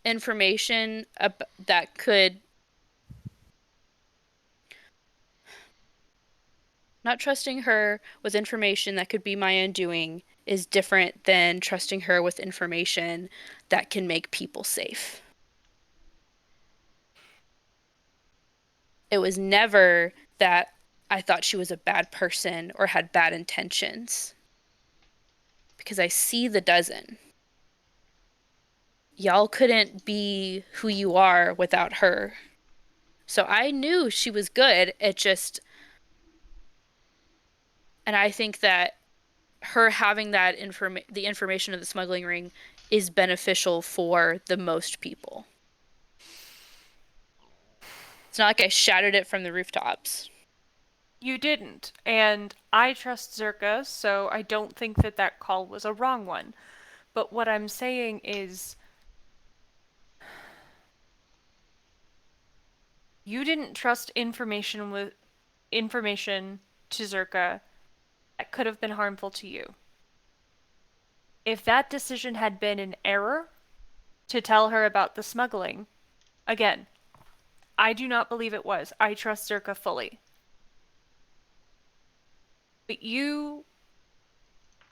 [SPEAKER 4] information that could Not trusting her with information that could be my undoing is different than trusting her with information that can make people safe. It was never that I thought she was a bad person or had bad intentions. Because I see the dozen. Y'all couldn't be who you are without her. So I knew she was good. It just, and I think that her having that the information of the smuggling ring is beneficial for the most people. It's not like I shouted it from the rooftops.
[SPEAKER 2] You didn't, and I trust Zerka, so I don't think that that call was a wrong one. But what I'm saying is, you didn't trust information to Zerka that could have been harmful to you. If that decision had been an error to tell her about the smuggling, again, I do not believe it was. I trust Zerka fully. But you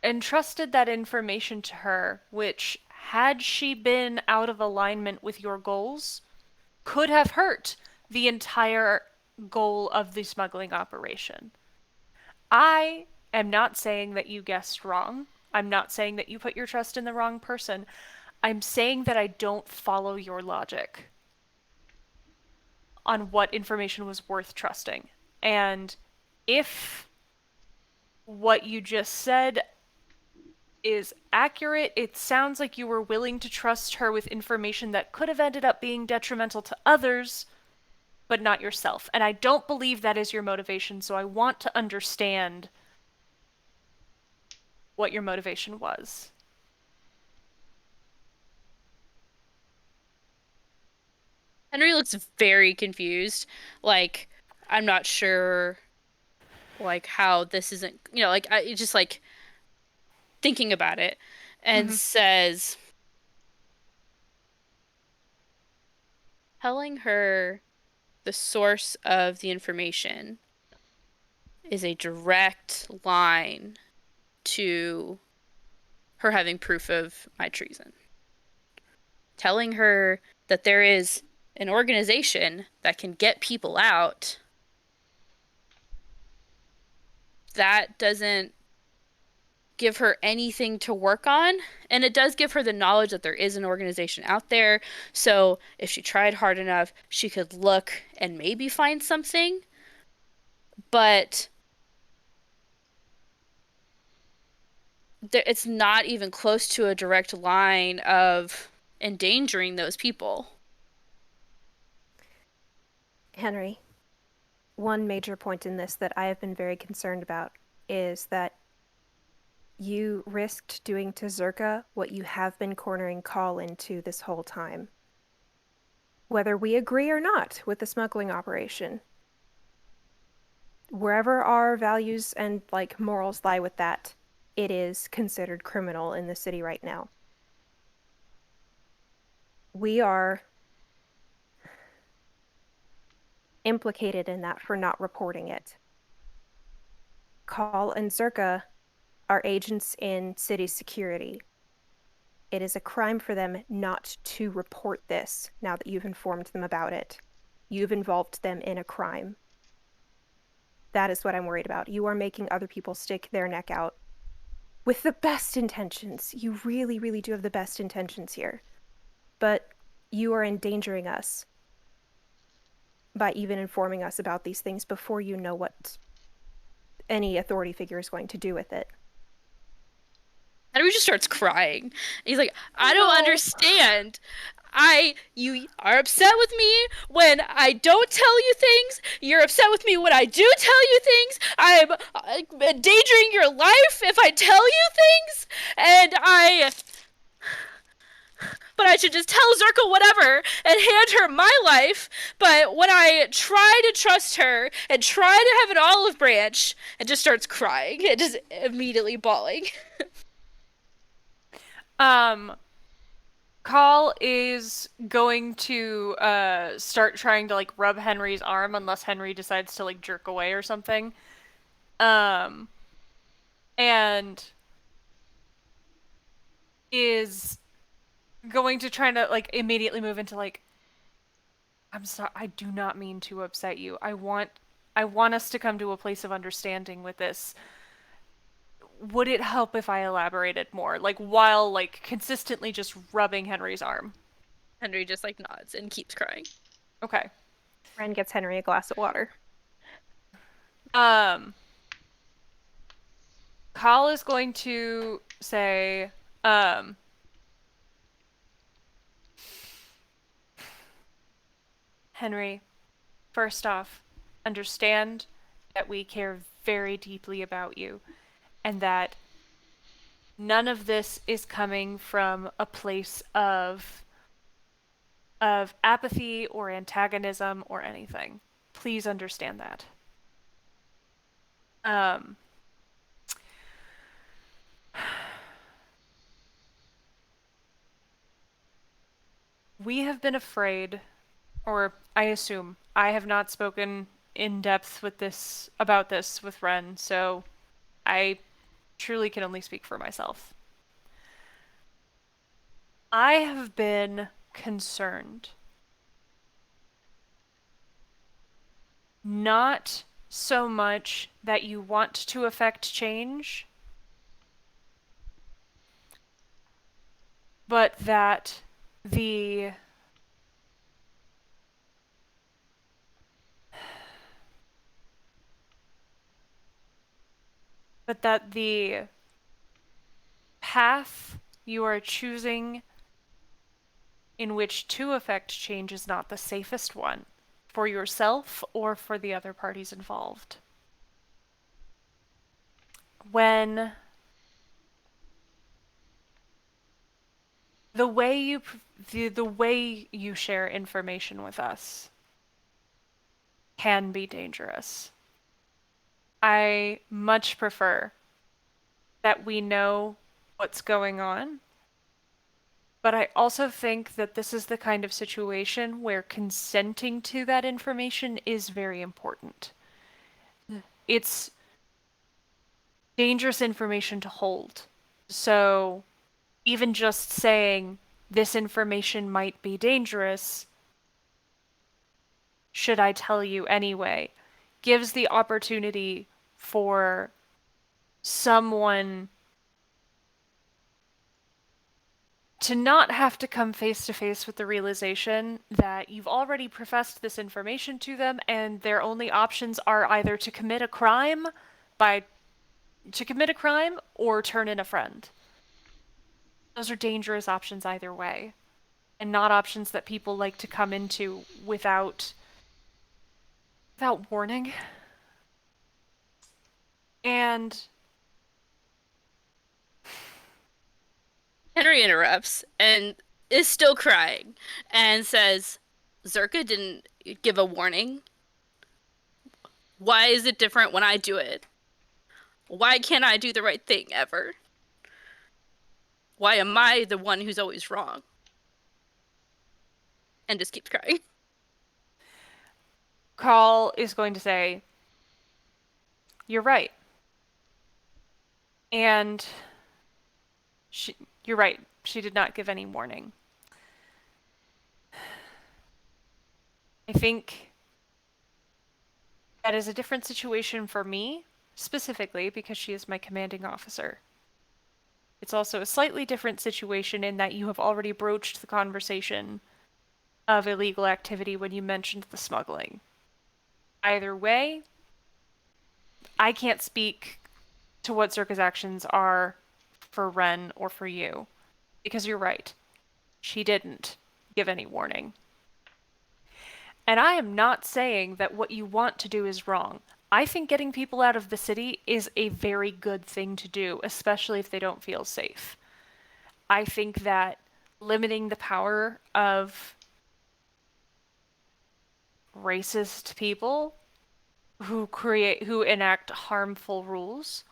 [SPEAKER 2] entrusted that information to her, which, had she been out of alignment with your goals, could have hurt the entire goal of the smuggling operation. I am not saying that you guessed wrong. I'm not saying that you put your trust in the wrong person. I'm saying that I don't follow your logic on what information was worth trusting. And if what you just said is accurate, it sounds like you were willing to trust her with information that could have ended up being detrimental to others, but not yourself. And I don't believe that is your motivation, so I want to understand what your motivation was.
[SPEAKER 4] Henry looks very confused. Like, I'm not sure, like, how this isn't, like, I just, like, thinking about it, and says, telling her the source of the information is a direct line to her having proof of my treason. Telling her that there is an organization that can get people out, that doesn't give her anything to work on. And it does give her the knowledge that there is an organization out there. So if she tried hard enough, she could look and maybe find something. But it's not even close to a direct line of endangering those people.
[SPEAKER 3] Henry, one major point in this that I have been very concerned about is that you risked doing to Zerka what you have been cornering Call into this whole time. Whether we agree or not with the smuggling operation, wherever our values and morals lie with that, it is considered criminal in the city right now. We are implicated in that for not reporting it. Call and Zerka are agents in city security. It is a crime for them not to report this now that you've informed them about it. You've involved them in a crime. That is what I'm worried about. You are making other people stick their neck out with the best intentions. You really, really do have the best intentions here. But you are endangering us by even informing us about these things before you know what any authority figure is going to do with it.
[SPEAKER 4] Henry just starts crying. He's like, I don't understand. You are upset with me when I don't tell you things. You're upset with me when I do tell you things. I'm endangering your life if I tell you things. But I should just tell Zerka whatever and hand her my life. But when I try to trust her and try to have an olive branch, it just starts crying and just immediately bawling.
[SPEAKER 2] Call is going to start trying to rub Henry's arm unless Henry decides to jerk away or something. And is going to try to like immediately move into like, I'm sorry, I do not mean to upset you. I want us to come to a place of understanding with this. Would it help if I elaborated more? Like while like consistently just rubbing Henry's arm.
[SPEAKER 4] Henry just like nods and keeps crying.
[SPEAKER 2] Okay.
[SPEAKER 3] Ren gets Henry a glass of water.
[SPEAKER 2] Kyle is going to say, Henry, first off, understand that we care very deeply about you and that none of this is coming from a place of apathy or antagonism or anything. Please understand that. We have been afraid, or I assume I have not spoken in depth with this about this with Ren, so I truly can only speak for myself. I have been concerned. Not so much that you want to affect change, but that the path you are choosing in which to affect change is not the safest one for yourself or for the other parties involved. When the way you share information with us can be dangerous. I much prefer that we know what's going on, but I also think that this is the kind of situation where consenting to that information is very important. It's dangerous information to hold. So even just saying this information might be dangerous, should I tell you anyway, gives the opportunity for someone to not have to come face to face with the realization that you've already professed this information to them and their only options are either to commit a crime or turn in a friend. Those are dangerous options either way, and not options that people like to come into without warning. And
[SPEAKER 4] Henry interrupts and is still crying and says, Zerka didn't give a warning. Why is it different when I do it? Why can't I do the right thing ever? Why am I the one who's always wrong? And just keeps crying.
[SPEAKER 2] Carl is going to say, you're right. And you're right. She did not give any warning. I think that is a different situation for me, specifically because she is my commanding officer. It's also a slightly different situation in that you have already broached the conversation of illegal activity when you mentioned the smuggling. Either way, I can't speak to what Zerka's actions are for Ren or for you. Because you're right. She didn't give any warning. And I am not saying that what you want to do is wrong. I think getting people out of the city is a very good thing to do, especially if they don't feel safe. I think that limiting the power of racist people who enact harmful rules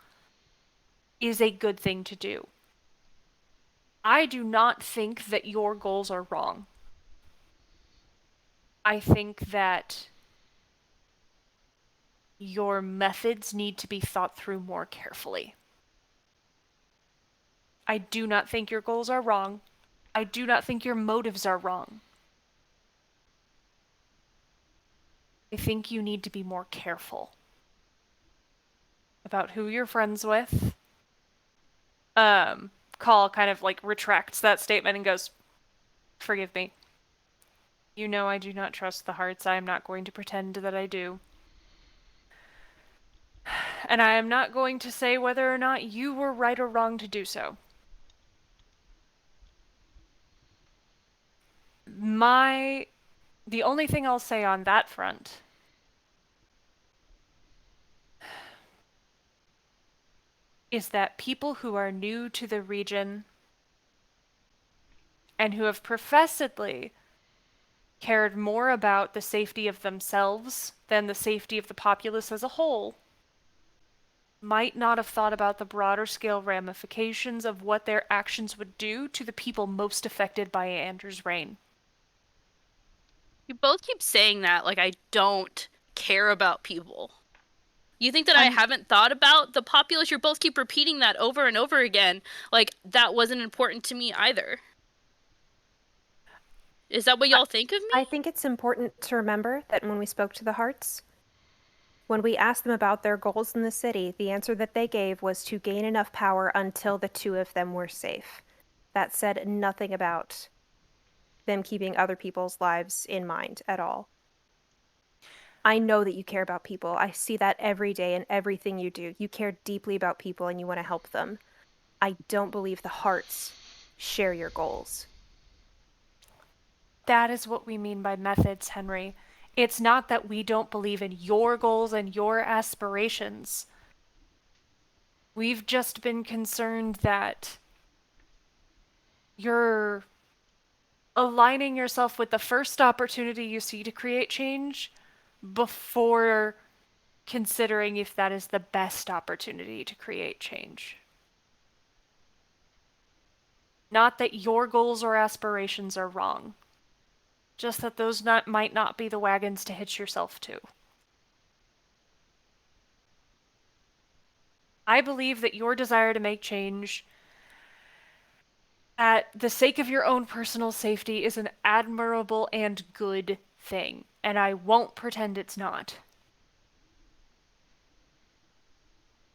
[SPEAKER 2] is a good thing to do. I do not think that your goals are wrong. I think that your methods need to be thought through more carefully. I do not think your goals are wrong. I do not think your motives are wrong. I think you need to be more careful about who you're friends with. Call kind of like retracts that statement and goes, "Forgive me. You know I do not trust the hearts. I am not going to pretend that I do. And I am not going to say whether or not you were right or wrong to do so. The only thing I'll say on that front is that people who are new to the region and who have professedly cared more about the safety of themselves than the safety of the populace as a whole might not have thought about the broader scale ramifications of what their actions would do to the people most affected by Andrew's reign.
[SPEAKER 4] You both keep saying that like I don't care about people. You think that I haven't thought about the populace? You both keep repeating that over and over again. Like, that wasn't important to me either. Is that what y'all think of me?
[SPEAKER 3] I think it's important to remember that when we spoke to the Hearts, when we asked them about their goals in the city, the answer that they gave was to gain enough power until the two of them were safe. That said nothing about them keeping other people's lives in mind at all. I know that you care about people. I see that every day in everything you do. You care deeply about people and you want to help them. I don't believe the Hearts share your goals.
[SPEAKER 2] That is what we mean by methods, Henry. It's not that we don't believe in your goals and your aspirations. We've just been concerned that you're aligning yourself with the first opportunity you see to create change before considering if that is the best opportunity to create change. Not that your goals or aspirations are wrong, just that those might not be the wagons to hitch yourself to. I believe that your desire to make change at the sake of your own personal safety is an admirable and good thing, and I won't pretend it's not.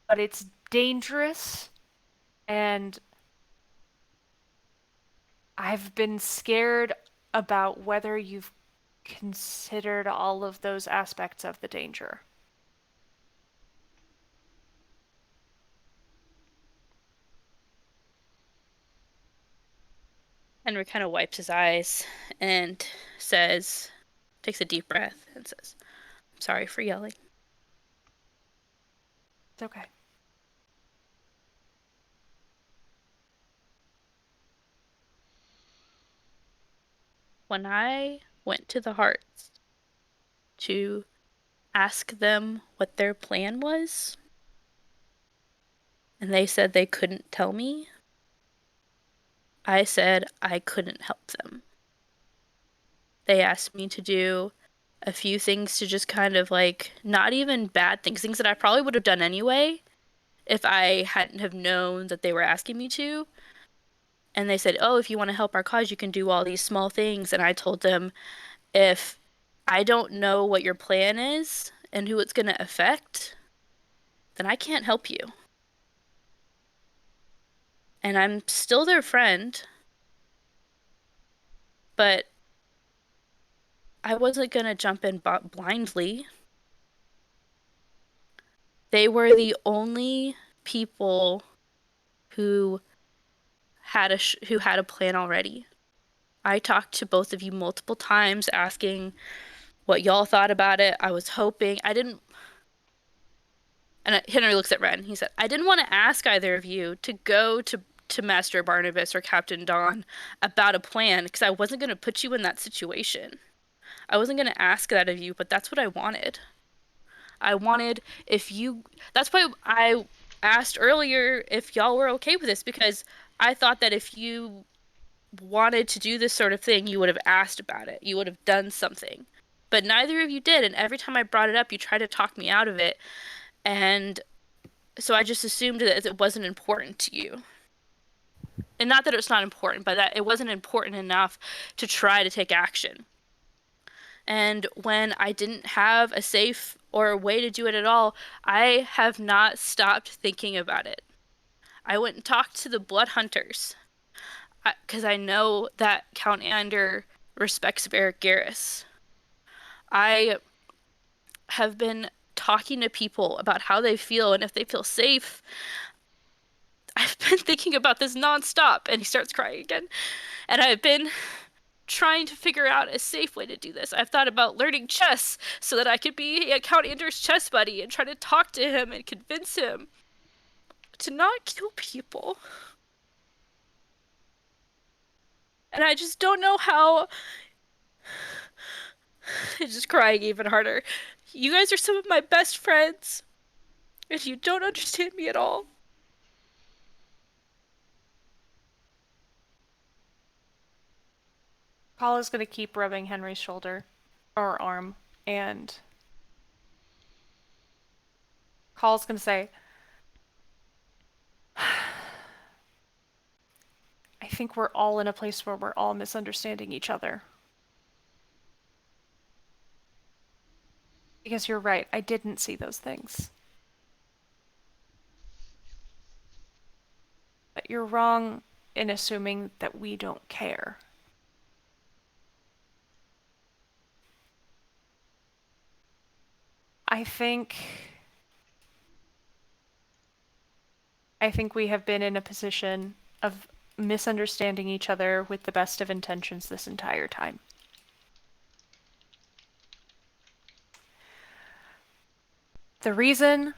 [SPEAKER 2] But it's dangerous, and I've been scared about whether you've considered all of those aspects of the danger.
[SPEAKER 4] Henry kind of wipes his eyes and says, takes a deep breath and says, "I'm sorry for yelling."
[SPEAKER 2] It's okay.
[SPEAKER 4] When I went to the Hearts to ask them what their plan was, and they said they couldn't tell me, I said I couldn't help them. They asked me to do a few things to just kind of like, not even bad things, things that I probably would have done anyway if I hadn't have known that they were asking me to. And they said, "Oh, if you want to help our cause, you can do all these small things." And I told them, if I don't know what your plan is and who it's going to affect, then I can't help you. And I'm still their friend, but I wasn't going to jump in blindly. They were the only people who had a plan already. I talked to both of you multiple times asking what y'all thought about it. I was hoping, and Henry looks at Ren. He said, "I didn't want to ask either of you to go to Master Barnabas or Captain Dawn about a plan because I wasn't going to put you in that situation. I wasn't going to ask that of you, but that's what I wanted. That's why I asked earlier if y'all were okay with this, because I thought that if you wanted to do this sort of thing, you would have asked about it. You would have done something. but neither of you did. And every time I brought it up, you tried to talk me out of it. And so I just assumed that it wasn't important to you. And not that it's not important, but that it wasn't important enough to try to take action. And when I didn't have a safe or a way to do it at all, I have not stopped thinking about it. I went and talked to the Blood Hunters because I know that Count Ander respects Varric Garrus. I have been talking to people about how they feel and if they feel safe. I've been thinking about this nonstop, and he starts crying again. And I've been trying to figure out a safe way to do this. I've thought about learning chess so that I could be Count Ander's chess buddy and try to talk to him and convince him to not kill people. And I just don't know how. It's just crying even harder. You guys are some of my best friends, and you don't understand me at all.
[SPEAKER 2] Paul is going to keep rubbing Henry's shoulder or arm, and Paul's going to say, I think we're all in a place where we're all misunderstanding each other. Because you're right, I didn't see those things. But you're wrong in assuming that we don't care. I think we have been in a position of misunderstanding each other with the best of intentions this entire time. The reason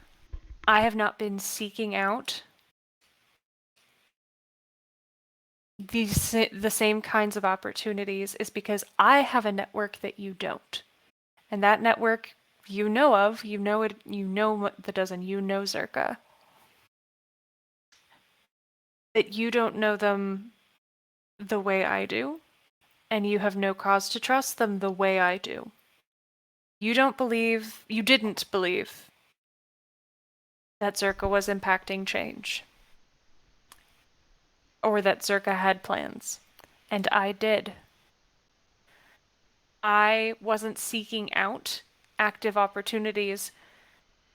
[SPEAKER 2] I have not been seeking out the same kinds of opportunities is because I have a network that you don't. And that network you know of, you know the dozen, you know Zerka. That you don't know them the way I do, and you have no cause to trust them the way I do. You didn't believe that Zerka was impacting change. Or that Zerka had plans. And I did. I wasn't seeking out active opportunities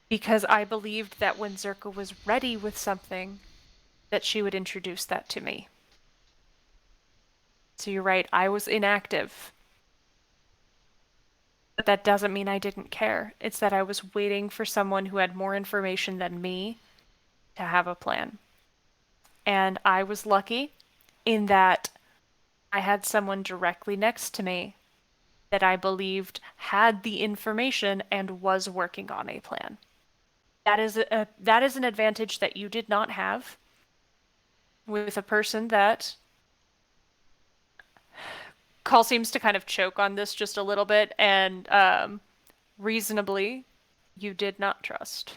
[SPEAKER 2] because I believed that when Zerka was ready with something, that she would introduce that to me. So you're right, I was inactive. But that doesn't mean I didn't care. It's that I was waiting for someone who had more information than me to have a plan. And I was lucky in that I had someone directly next to me that I believed had the information and was working on a plan. That is an advantage that you did not have with a person that Call seems to kind of choke on this just a little bit, and reasonably, you did not trust.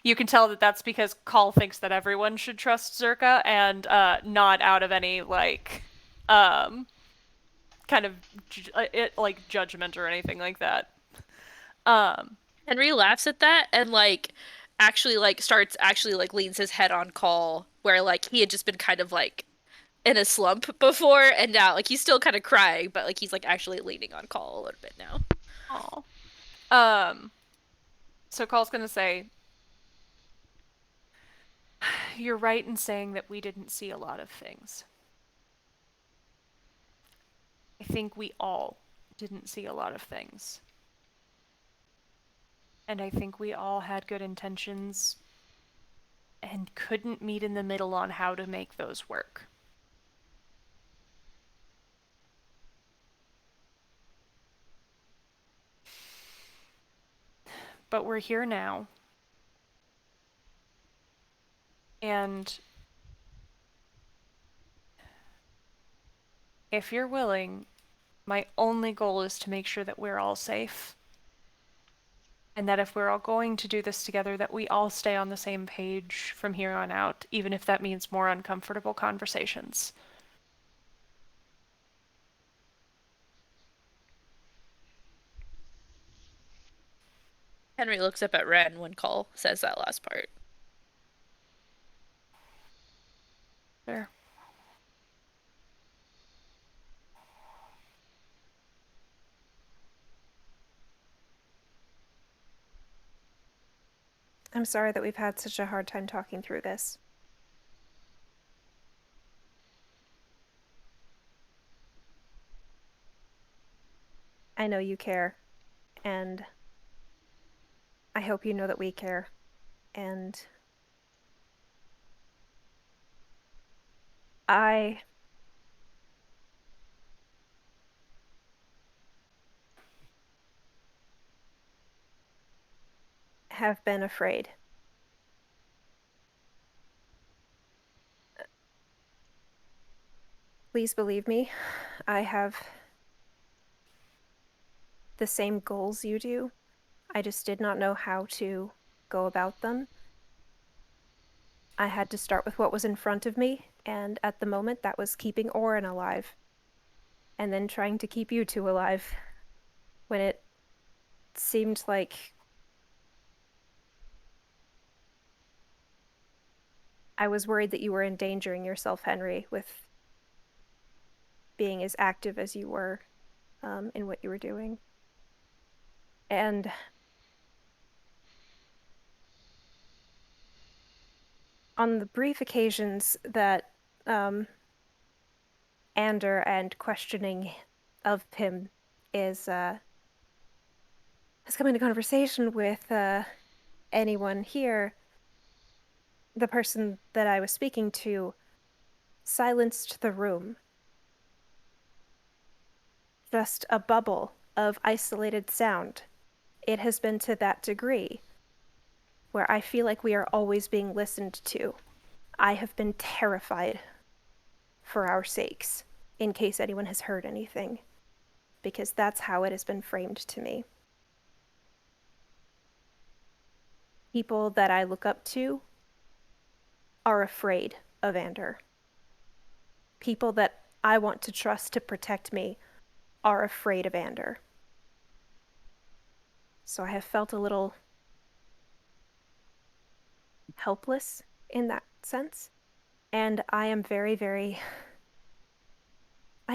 [SPEAKER 2] You can tell that that's because Call thinks that everyone should trust Zerka, and not out of any kind of judgment or anything like that.
[SPEAKER 4] Henry laughs at that and actually leans his head on Call, where he had just been kind of in a slump before, and now he's still kind of crying, but he's actually leaning on Call a little bit now.
[SPEAKER 2] Aww. So Call's gonna say, you're right in saying that we didn't see a lot of things. I think we all didn't see a lot of things. And I think we all had good intentions and couldn't meet in the middle on how to make those work. But we're here now. And if you're willing, my only goal is to make sure that we're all safe. And that if we're all going to do this together, that we all stay on the same page from here on out, even if that means more uncomfortable conversations.
[SPEAKER 4] Henry looks up at Ren when Call says that last part.
[SPEAKER 2] Fair.
[SPEAKER 3] I'm sorry that we've had such a hard time talking through this. I know you care, and I hope you know that we care, and I have been afraid. Please believe me, I have the same goals you do. I just did not know how to go about them. I had to start with what was in front of me, and at the moment that was keeping Orin alive. And then trying to keep you two alive when it seemed like I was worried that you were endangering yourself, Henry, with being as active as you were in what you were doing. And on the brief occasions that Ander and questioning of him has come into conversation with anyone here, the person that I was speaking to silenced the room. Just a bubble of isolated sound. It has been to that degree where I feel like we are always being listened to. I have been terrified for our sakes, in case anyone has heard anything, because that's how it has been framed to me. People that I look up to are afraid of Ander. People that I want to trust to protect me are afraid of Ander. So I have felt a little helpless in that sense. And I am I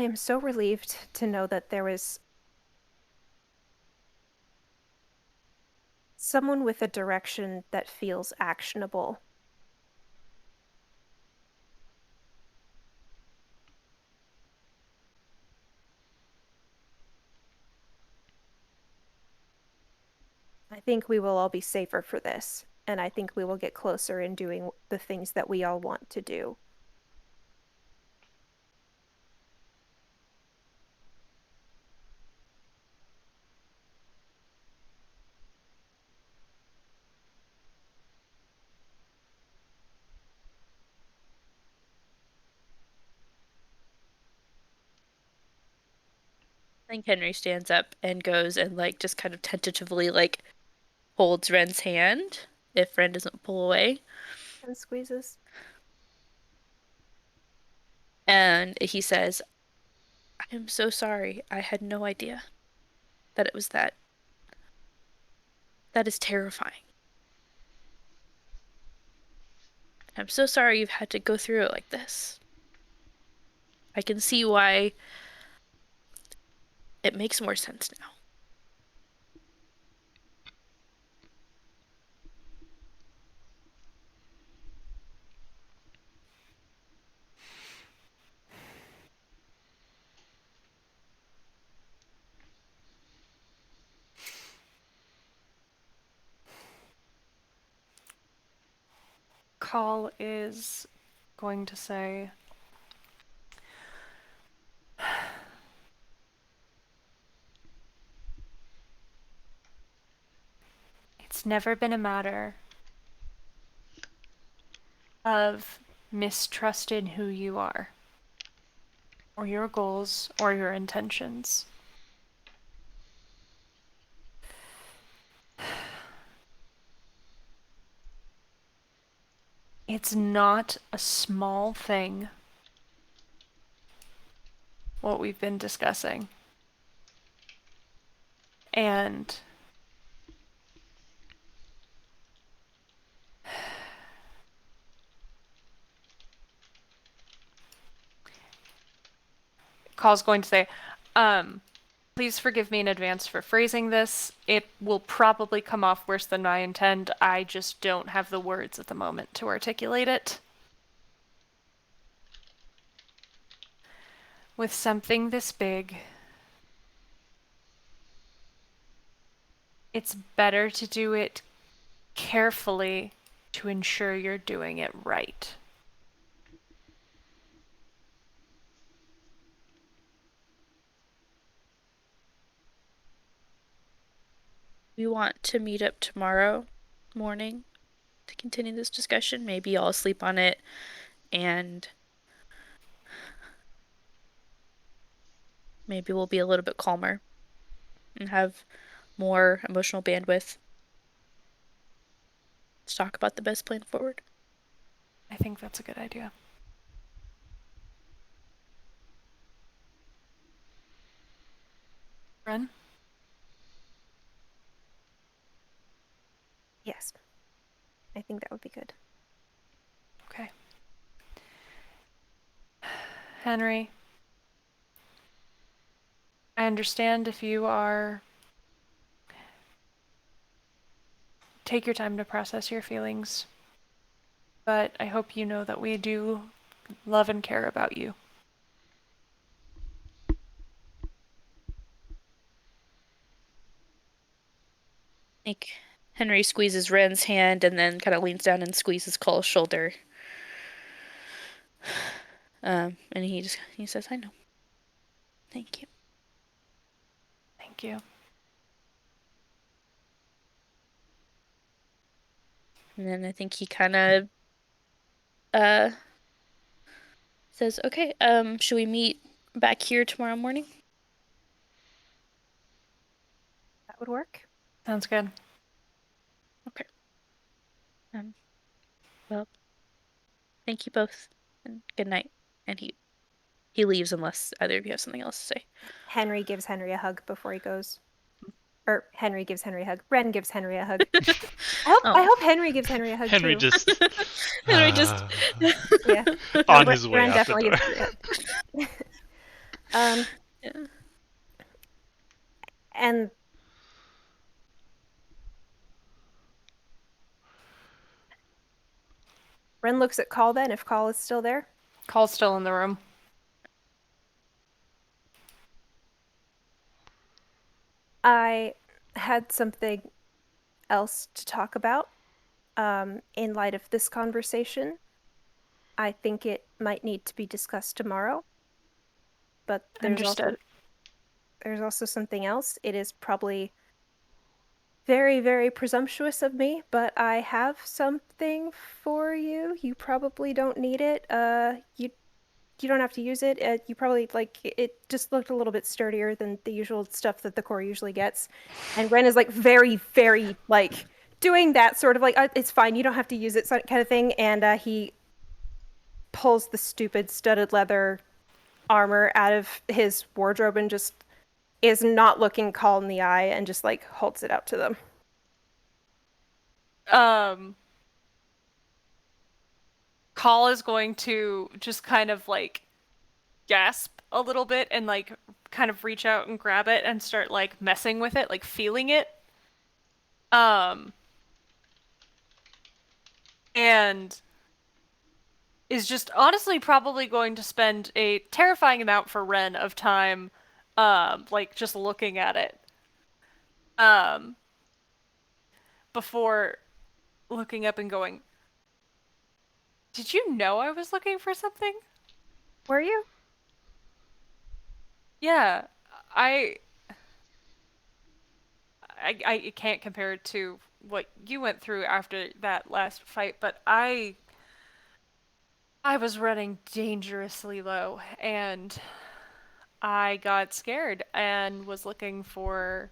[SPEAKER 3] am so relieved to know that there was someone with a direction that feels actionable. I think we will all be safer for this, and I think we will get closer in doing the things that we all want to do.
[SPEAKER 4] I think Henry stands up and goes and like just kind of tentatively like holds Ren's hand if Ren doesn't pull away.
[SPEAKER 3] And squeezes.
[SPEAKER 4] And he says, I am so sorry. I had no idea that it was that. That is terrifying. I'm so sorry you've had to go through it like this. I can see why it makes more sense now.
[SPEAKER 2] Call is going to say, it's never been a matter of mistrust in who you are, or your goals, or your intentions. It's not a small thing, what we've been discussing. And Call's going to say, please forgive me in advance for phrasing this. It will probably come off worse than I intend. I just don't have the words at the moment to articulate it. With something this big, it's better to do it carefully to ensure you're doing it right.
[SPEAKER 4] We want to meet up tomorrow morning to continue this discussion. Maybe I'll sleep on it and maybe we'll be a little bit calmer and have more emotional bandwidth to talk about the best plan forward.
[SPEAKER 2] I think that's a good idea. Ren?
[SPEAKER 3] Yes. I think that would be good.
[SPEAKER 2] Okay. Henry, I understand if you are... Take your time to process your feelings, but I hope you know that we do love and care about you.
[SPEAKER 4] I think Henry squeezes Ren's hand and then kind of leans down and squeezes Cole's shoulder. And he says, I know. Thank you.
[SPEAKER 2] Thank you.
[SPEAKER 4] And then I think he kind of says, okay, should we meet back here tomorrow morning?
[SPEAKER 3] That would work.
[SPEAKER 2] Sounds good.
[SPEAKER 4] Okay. Well, thank you both, and good night. And he leaves unless either of you have something else to say.
[SPEAKER 3] Henry gives Henry a hug before he goes. Or Henry gives Henry a hug. Ren gives Henry a hug. I hope Henry gives Henry a hug
[SPEAKER 1] Henry
[SPEAKER 3] too.
[SPEAKER 1] just
[SPEAKER 4] Henry just
[SPEAKER 3] Yeah.
[SPEAKER 1] on his way
[SPEAKER 3] Ren
[SPEAKER 1] out the
[SPEAKER 3] definitely
[SPEAKER 1] door.
[SPEAKER 3] gives yeah.
[SPEAKER 4] Yeah.
[SPEAKER 3] And Ren looks at Call then, if Call is still there.
[SPEAKER 2] Call's still in the room.
[SPEAKER 3] I had something else to talk about in light of this conversation. I think it might need to be discussed tomorrow. But
[SPEAKER 2] Understood.
[SPEAKER 3] there's also something else. It is probably very, very presumptuous of me, but I have something for you. You probably don't need it. You don't have to use it. You probably it just looked a little bit sturdier than the usual stuff that the core usually gets. And Ren is like very, very like doing that sort of like it's fine. You don't have to use it kind of thing. And he pulls the stupid studded leather armor out of his wardrobe and just is not looking Call in the eye and just like holds it out to them.
[SPEAKER 2] Call is going to just kind of like gasp a little bit and like kind of reach out and grab it and start like messing with it, like feeling it. And is just honestly probably going to spend a terrifying amount for Ren of time like just looking at it. Before looking up and going, did you know I was looking for something?
[SPEAKER 3] Were you?
[SPEAKER 2] Yeah, I can't compare it to what you went through after that last fight, but I was running dangerously low, and I got scared and was looking for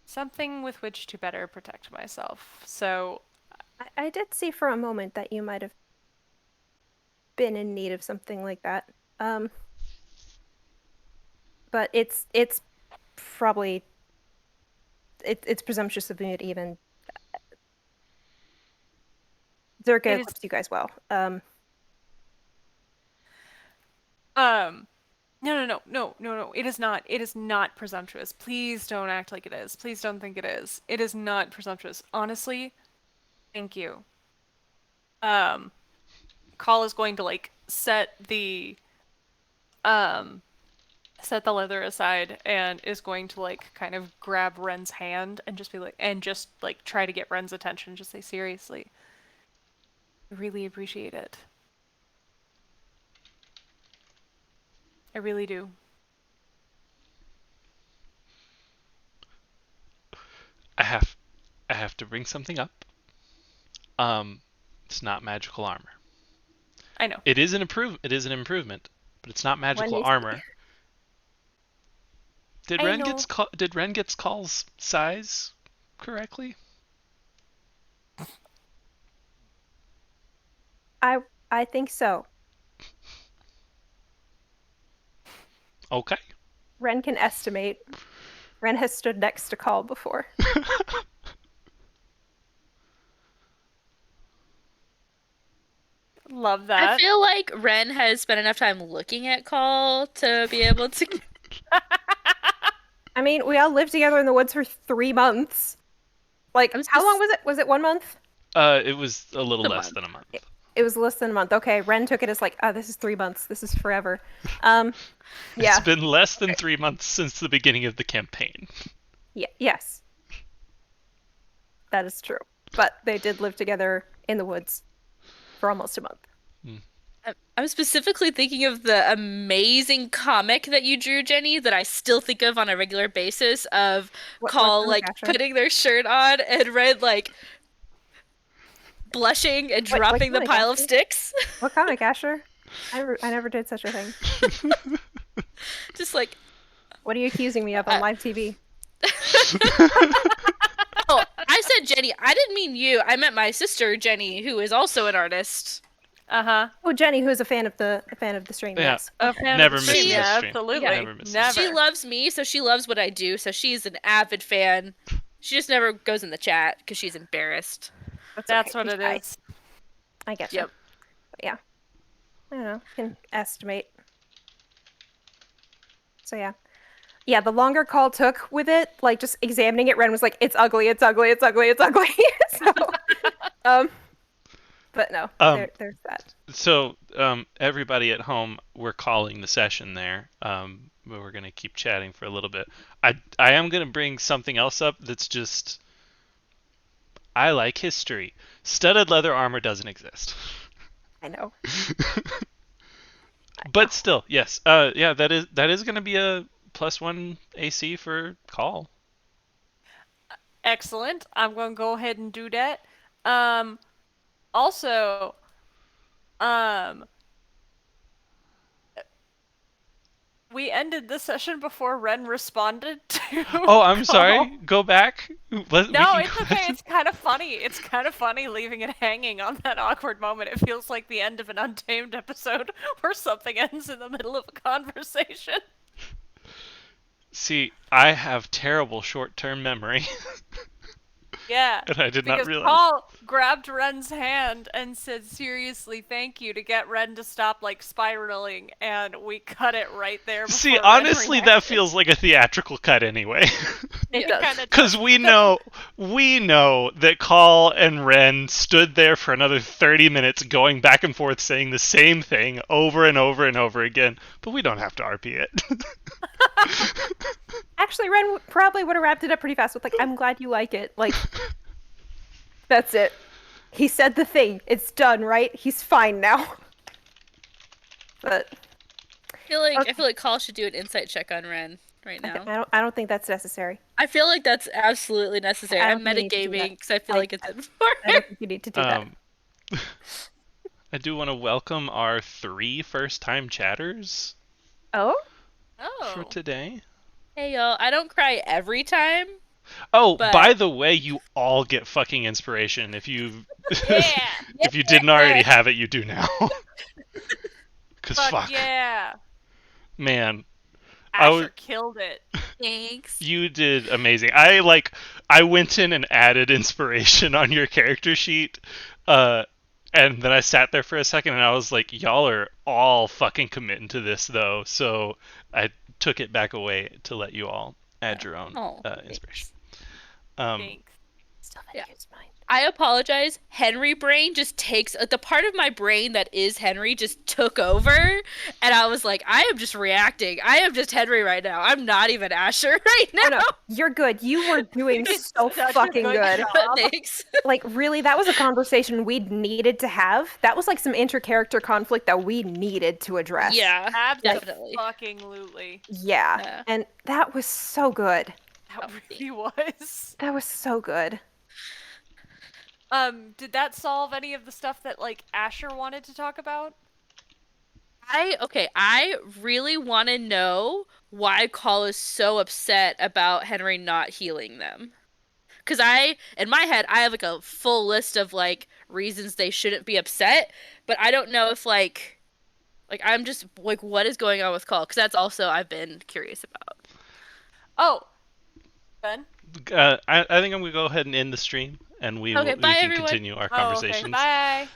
[SPEAKER 2] something with which to better protect myself. So
[SPEAKER 3] I did see for a moment that you might have been in need of something like that. But it's probably it's presumptuous of me to even Zerka equips you guys well.
[SPEAKER 2] No. It is not. It is not presumptuous. Please don't act like it is. Please don't think it is. It is not presumptuous. Honestly, thank you. Call is going to like set the leather aside and is going to like kind of grab Ren's hand and just be like, and just like try to get Ren's attention. Just say, seriously, I really appreciate it. I really do.
[SPEAKER 1] I have to bring something up. It's not magical armor.
[SPEAKER 2] I know.
[SPEAKER 1] It is an improvement, but it's not magical armor. Did Ren get Call's size correctly?
[SPEAKER 3] I think so.
[SPEAKER 1] Okay.
[SPEAKER 3] Ren can estimate. Ren has stood next to Call before.
[SPEAKER 2] Love that.
[SPEAKER 4] I feel like Ren has spent enough time looking at Call to be able to.
[SPEAKER 3] I mean, we all lived together in the woods for 3 months. Like, how long was it? Was it 1 month?
[SPEAKER 1] It was a little less than a month.
[SPEAKER 3] It was less than a month. Okay, Ren took it as like, oh, this is 3 months. This is forever. Yeah.
[SPEAKER 1] It's been less than 3 months since the beginning of the campaign.
[SPEAKER 3] Yeah. Yes. That is true. But they did live together in the woods for almost a month.
[SPEAKER 4] I'm specifically thinking of the amazing comic that you drew, Jenny, that I still think of on a regular basis of Call like putting their shirt on and Red like blushing and dropping the pile of sticks.
[SPEAKER 3] What comic, Asher? I never did such a thing.
[SPEAKER 4] Just like,
[SPEAKER 3] what are you accusing me of on live TV?
[SPEAKER 4] Oh, I said Jenny. I didn't mean you. I meant my sister Jenny, who is also an artist.
[SPEAKER 3] Oh, Jenny, who's a fan of the stream.
[SPEAKER 1] Yeah.
[SPEAKER 3] Yes.
[SPEAKER 2] A fan
[SPEAKER 1] Never
[SPEAKER 2] of the
[SPEAKER 1] misses
[SPEAKER 2] stream,
[SPEAKER 1] a stream.
[SPEAKER 2] absolutely.
[SPEAKER 1] Yeah. Never misses a
[SPEAKER 4] She loves me, so she loves what I do. So she's an avid fan. She just never goes in the chat because she's embarrassed.
[SPEAKER 2] That's what it is.
[SPEAKER 3] I get you.
[SPEAKER 4] Yep.
[SPEAKER 3] But yeah. I don't know. Can estimate. So yeah. Yeah, the longer Call took with it, like just examining it, Ren was like, it's ugly, it's ugly, it's ugly, it's ugly. So, but no, there's that.
[SPEAKER 1] So, everybody at home, we're calling the session there. We're going to keep chatting for a little bit. I am going to bring something else up that's just... I like history. Studded leather armor doesn't exist.
[SPEAKER 3] I know.
[SPEAKER 1] But still, yes. Yeah, that is going to be a +1 AC for Call.
[SPEAKER 2] Excellent. I'm going to go ahead and do that. Also, we ended the session before Ren responded to.
[SPEAKER 1] Oh, I'm sorry. Go back.
[SPEAKER 2] No, it's okay. It's kind of funny. It's kind of funny leaving it hanging on that awkward moment. It feels like the end of an Untamed episode where something ends in the middle of a conversation.
[SPEAKER 1] See, I have terrible short-term memory.
[SPEAKER 2] Yeah.
[SPEAKER 1] And I did not realize.
[SPEAKER 2] Paul grabbed Ren's hand and said, seriously, thank you, to get Ren to stop, like, spiraling, and we cut it right there.
[SPEAKER 1] See, honestly, that feels like a theatrical cut anyway.
[SPEAKER 2] It does.
[SPEAKER 1] Because we know that Call and Ren stood there for another 30 minutes going back and forth saying the same thing over and over and over again, but we don't have to RP it.
[SPEAKER 3] Actually, Ren probably would have wrapped it up pretty fast with like, I'm glad you like it. Like, that's it. He said the thing. It's done, right? He's fine now. But
[SPEAKER 4] I feel like Call should do an insight check on Ren right now.
[SPEAKER 3] I don't think that's necessary.
[SPEAKER 4] I feel like that's absolutely necessary. I'm metagaming because I feel like it's important.
[SPEAKER 3] I don't think you need to do that.
[SPEAKER 1] I do want to welcome our 3 first-time chatters.
[SPEAKER 3] Oh?
[SPEAKER 1] For today.
[SPEAKER 4] Hey y'all, I don't cry every time.
[SPEAKER 1] Oh, by the way, you all get fucking inspiration. If you if you didn't already have it, you do now. Cause fuck.
[SPEAKER 2] Yeah.
[SPEAKER 1] Man.
[SPEAKER 2] Asher killed it.
[SPEAKER 4] Thanks.
[SPEAKER 1] You did amazing. I went in and added inspiration on your character sheet. And then I sat there for a second and I was like, y'all are all fucking committing to this though. So I took it back away to let you all add your own
[SPEAKER 4] Oh,
[SPEAKER 1] inspiration.
[SPEAKER 2] Thanks.
[SPEAKER 3] Still
[SPEAKER 4] Yeah.
[SPEAKER 3] think it's mine.
[SPEAKER 4] I apologize. Henry brain just takes the part of my brain that is Henry just took over, and I was like, I am just reacting. I am just Henry right now. I'm not even Asher right now.
[SPEAKER 3] Oh no, you're good. You were doing so
[SPEAKER 2] Such a
[SPEAKER 3] fucking
[SPEAKER 2] good
[SPEAKER 3] good.
[SPEAKER 2] job.
[SPEAKER 4] Thanks.
[SPEAKER 3] Like, really, that was a conversation we needed to have. That was like some inter-character conflict that we needed to address.
[SPEAKER 4] Yeah, definitely.
[SPEAKER 2] Absolutely.
[SPEAKER 3] Yeah.
[SPEAKER 4] Yeah.
[SPEAKER 3] And that was so good.
[SPEAKER 2] That really was.
[SPEAKER 3] That was so good.
[SPEAKER 2] Did that solve any of the stuff that like Asher wanted to talk about?
[SPEAKER 4] I really want to know why Call is so upset about Henry not healing them. Because in my head, I have like a full list of like reasons they shouldn't be upset, but I don't know if like I'm just like, what is going on with Call? Because that's also I've been curious about.
[SPEAKER 2] Oh, Ben.
[SPEAKER 1] I think I'm gonna go ahead and end the stream, and we
[SPEAKER 4] Okay,
[SPEAKER 1] we
[SPEAKER 4] bye,
[SPEAKER 1] can
[SPEAKER 4] everyone.
[SPEAKER 1] continue our
[SPEAKER 2] Oh, okay.
[SPEAKER 1] conversations.
[SPEAKER 2] Bye.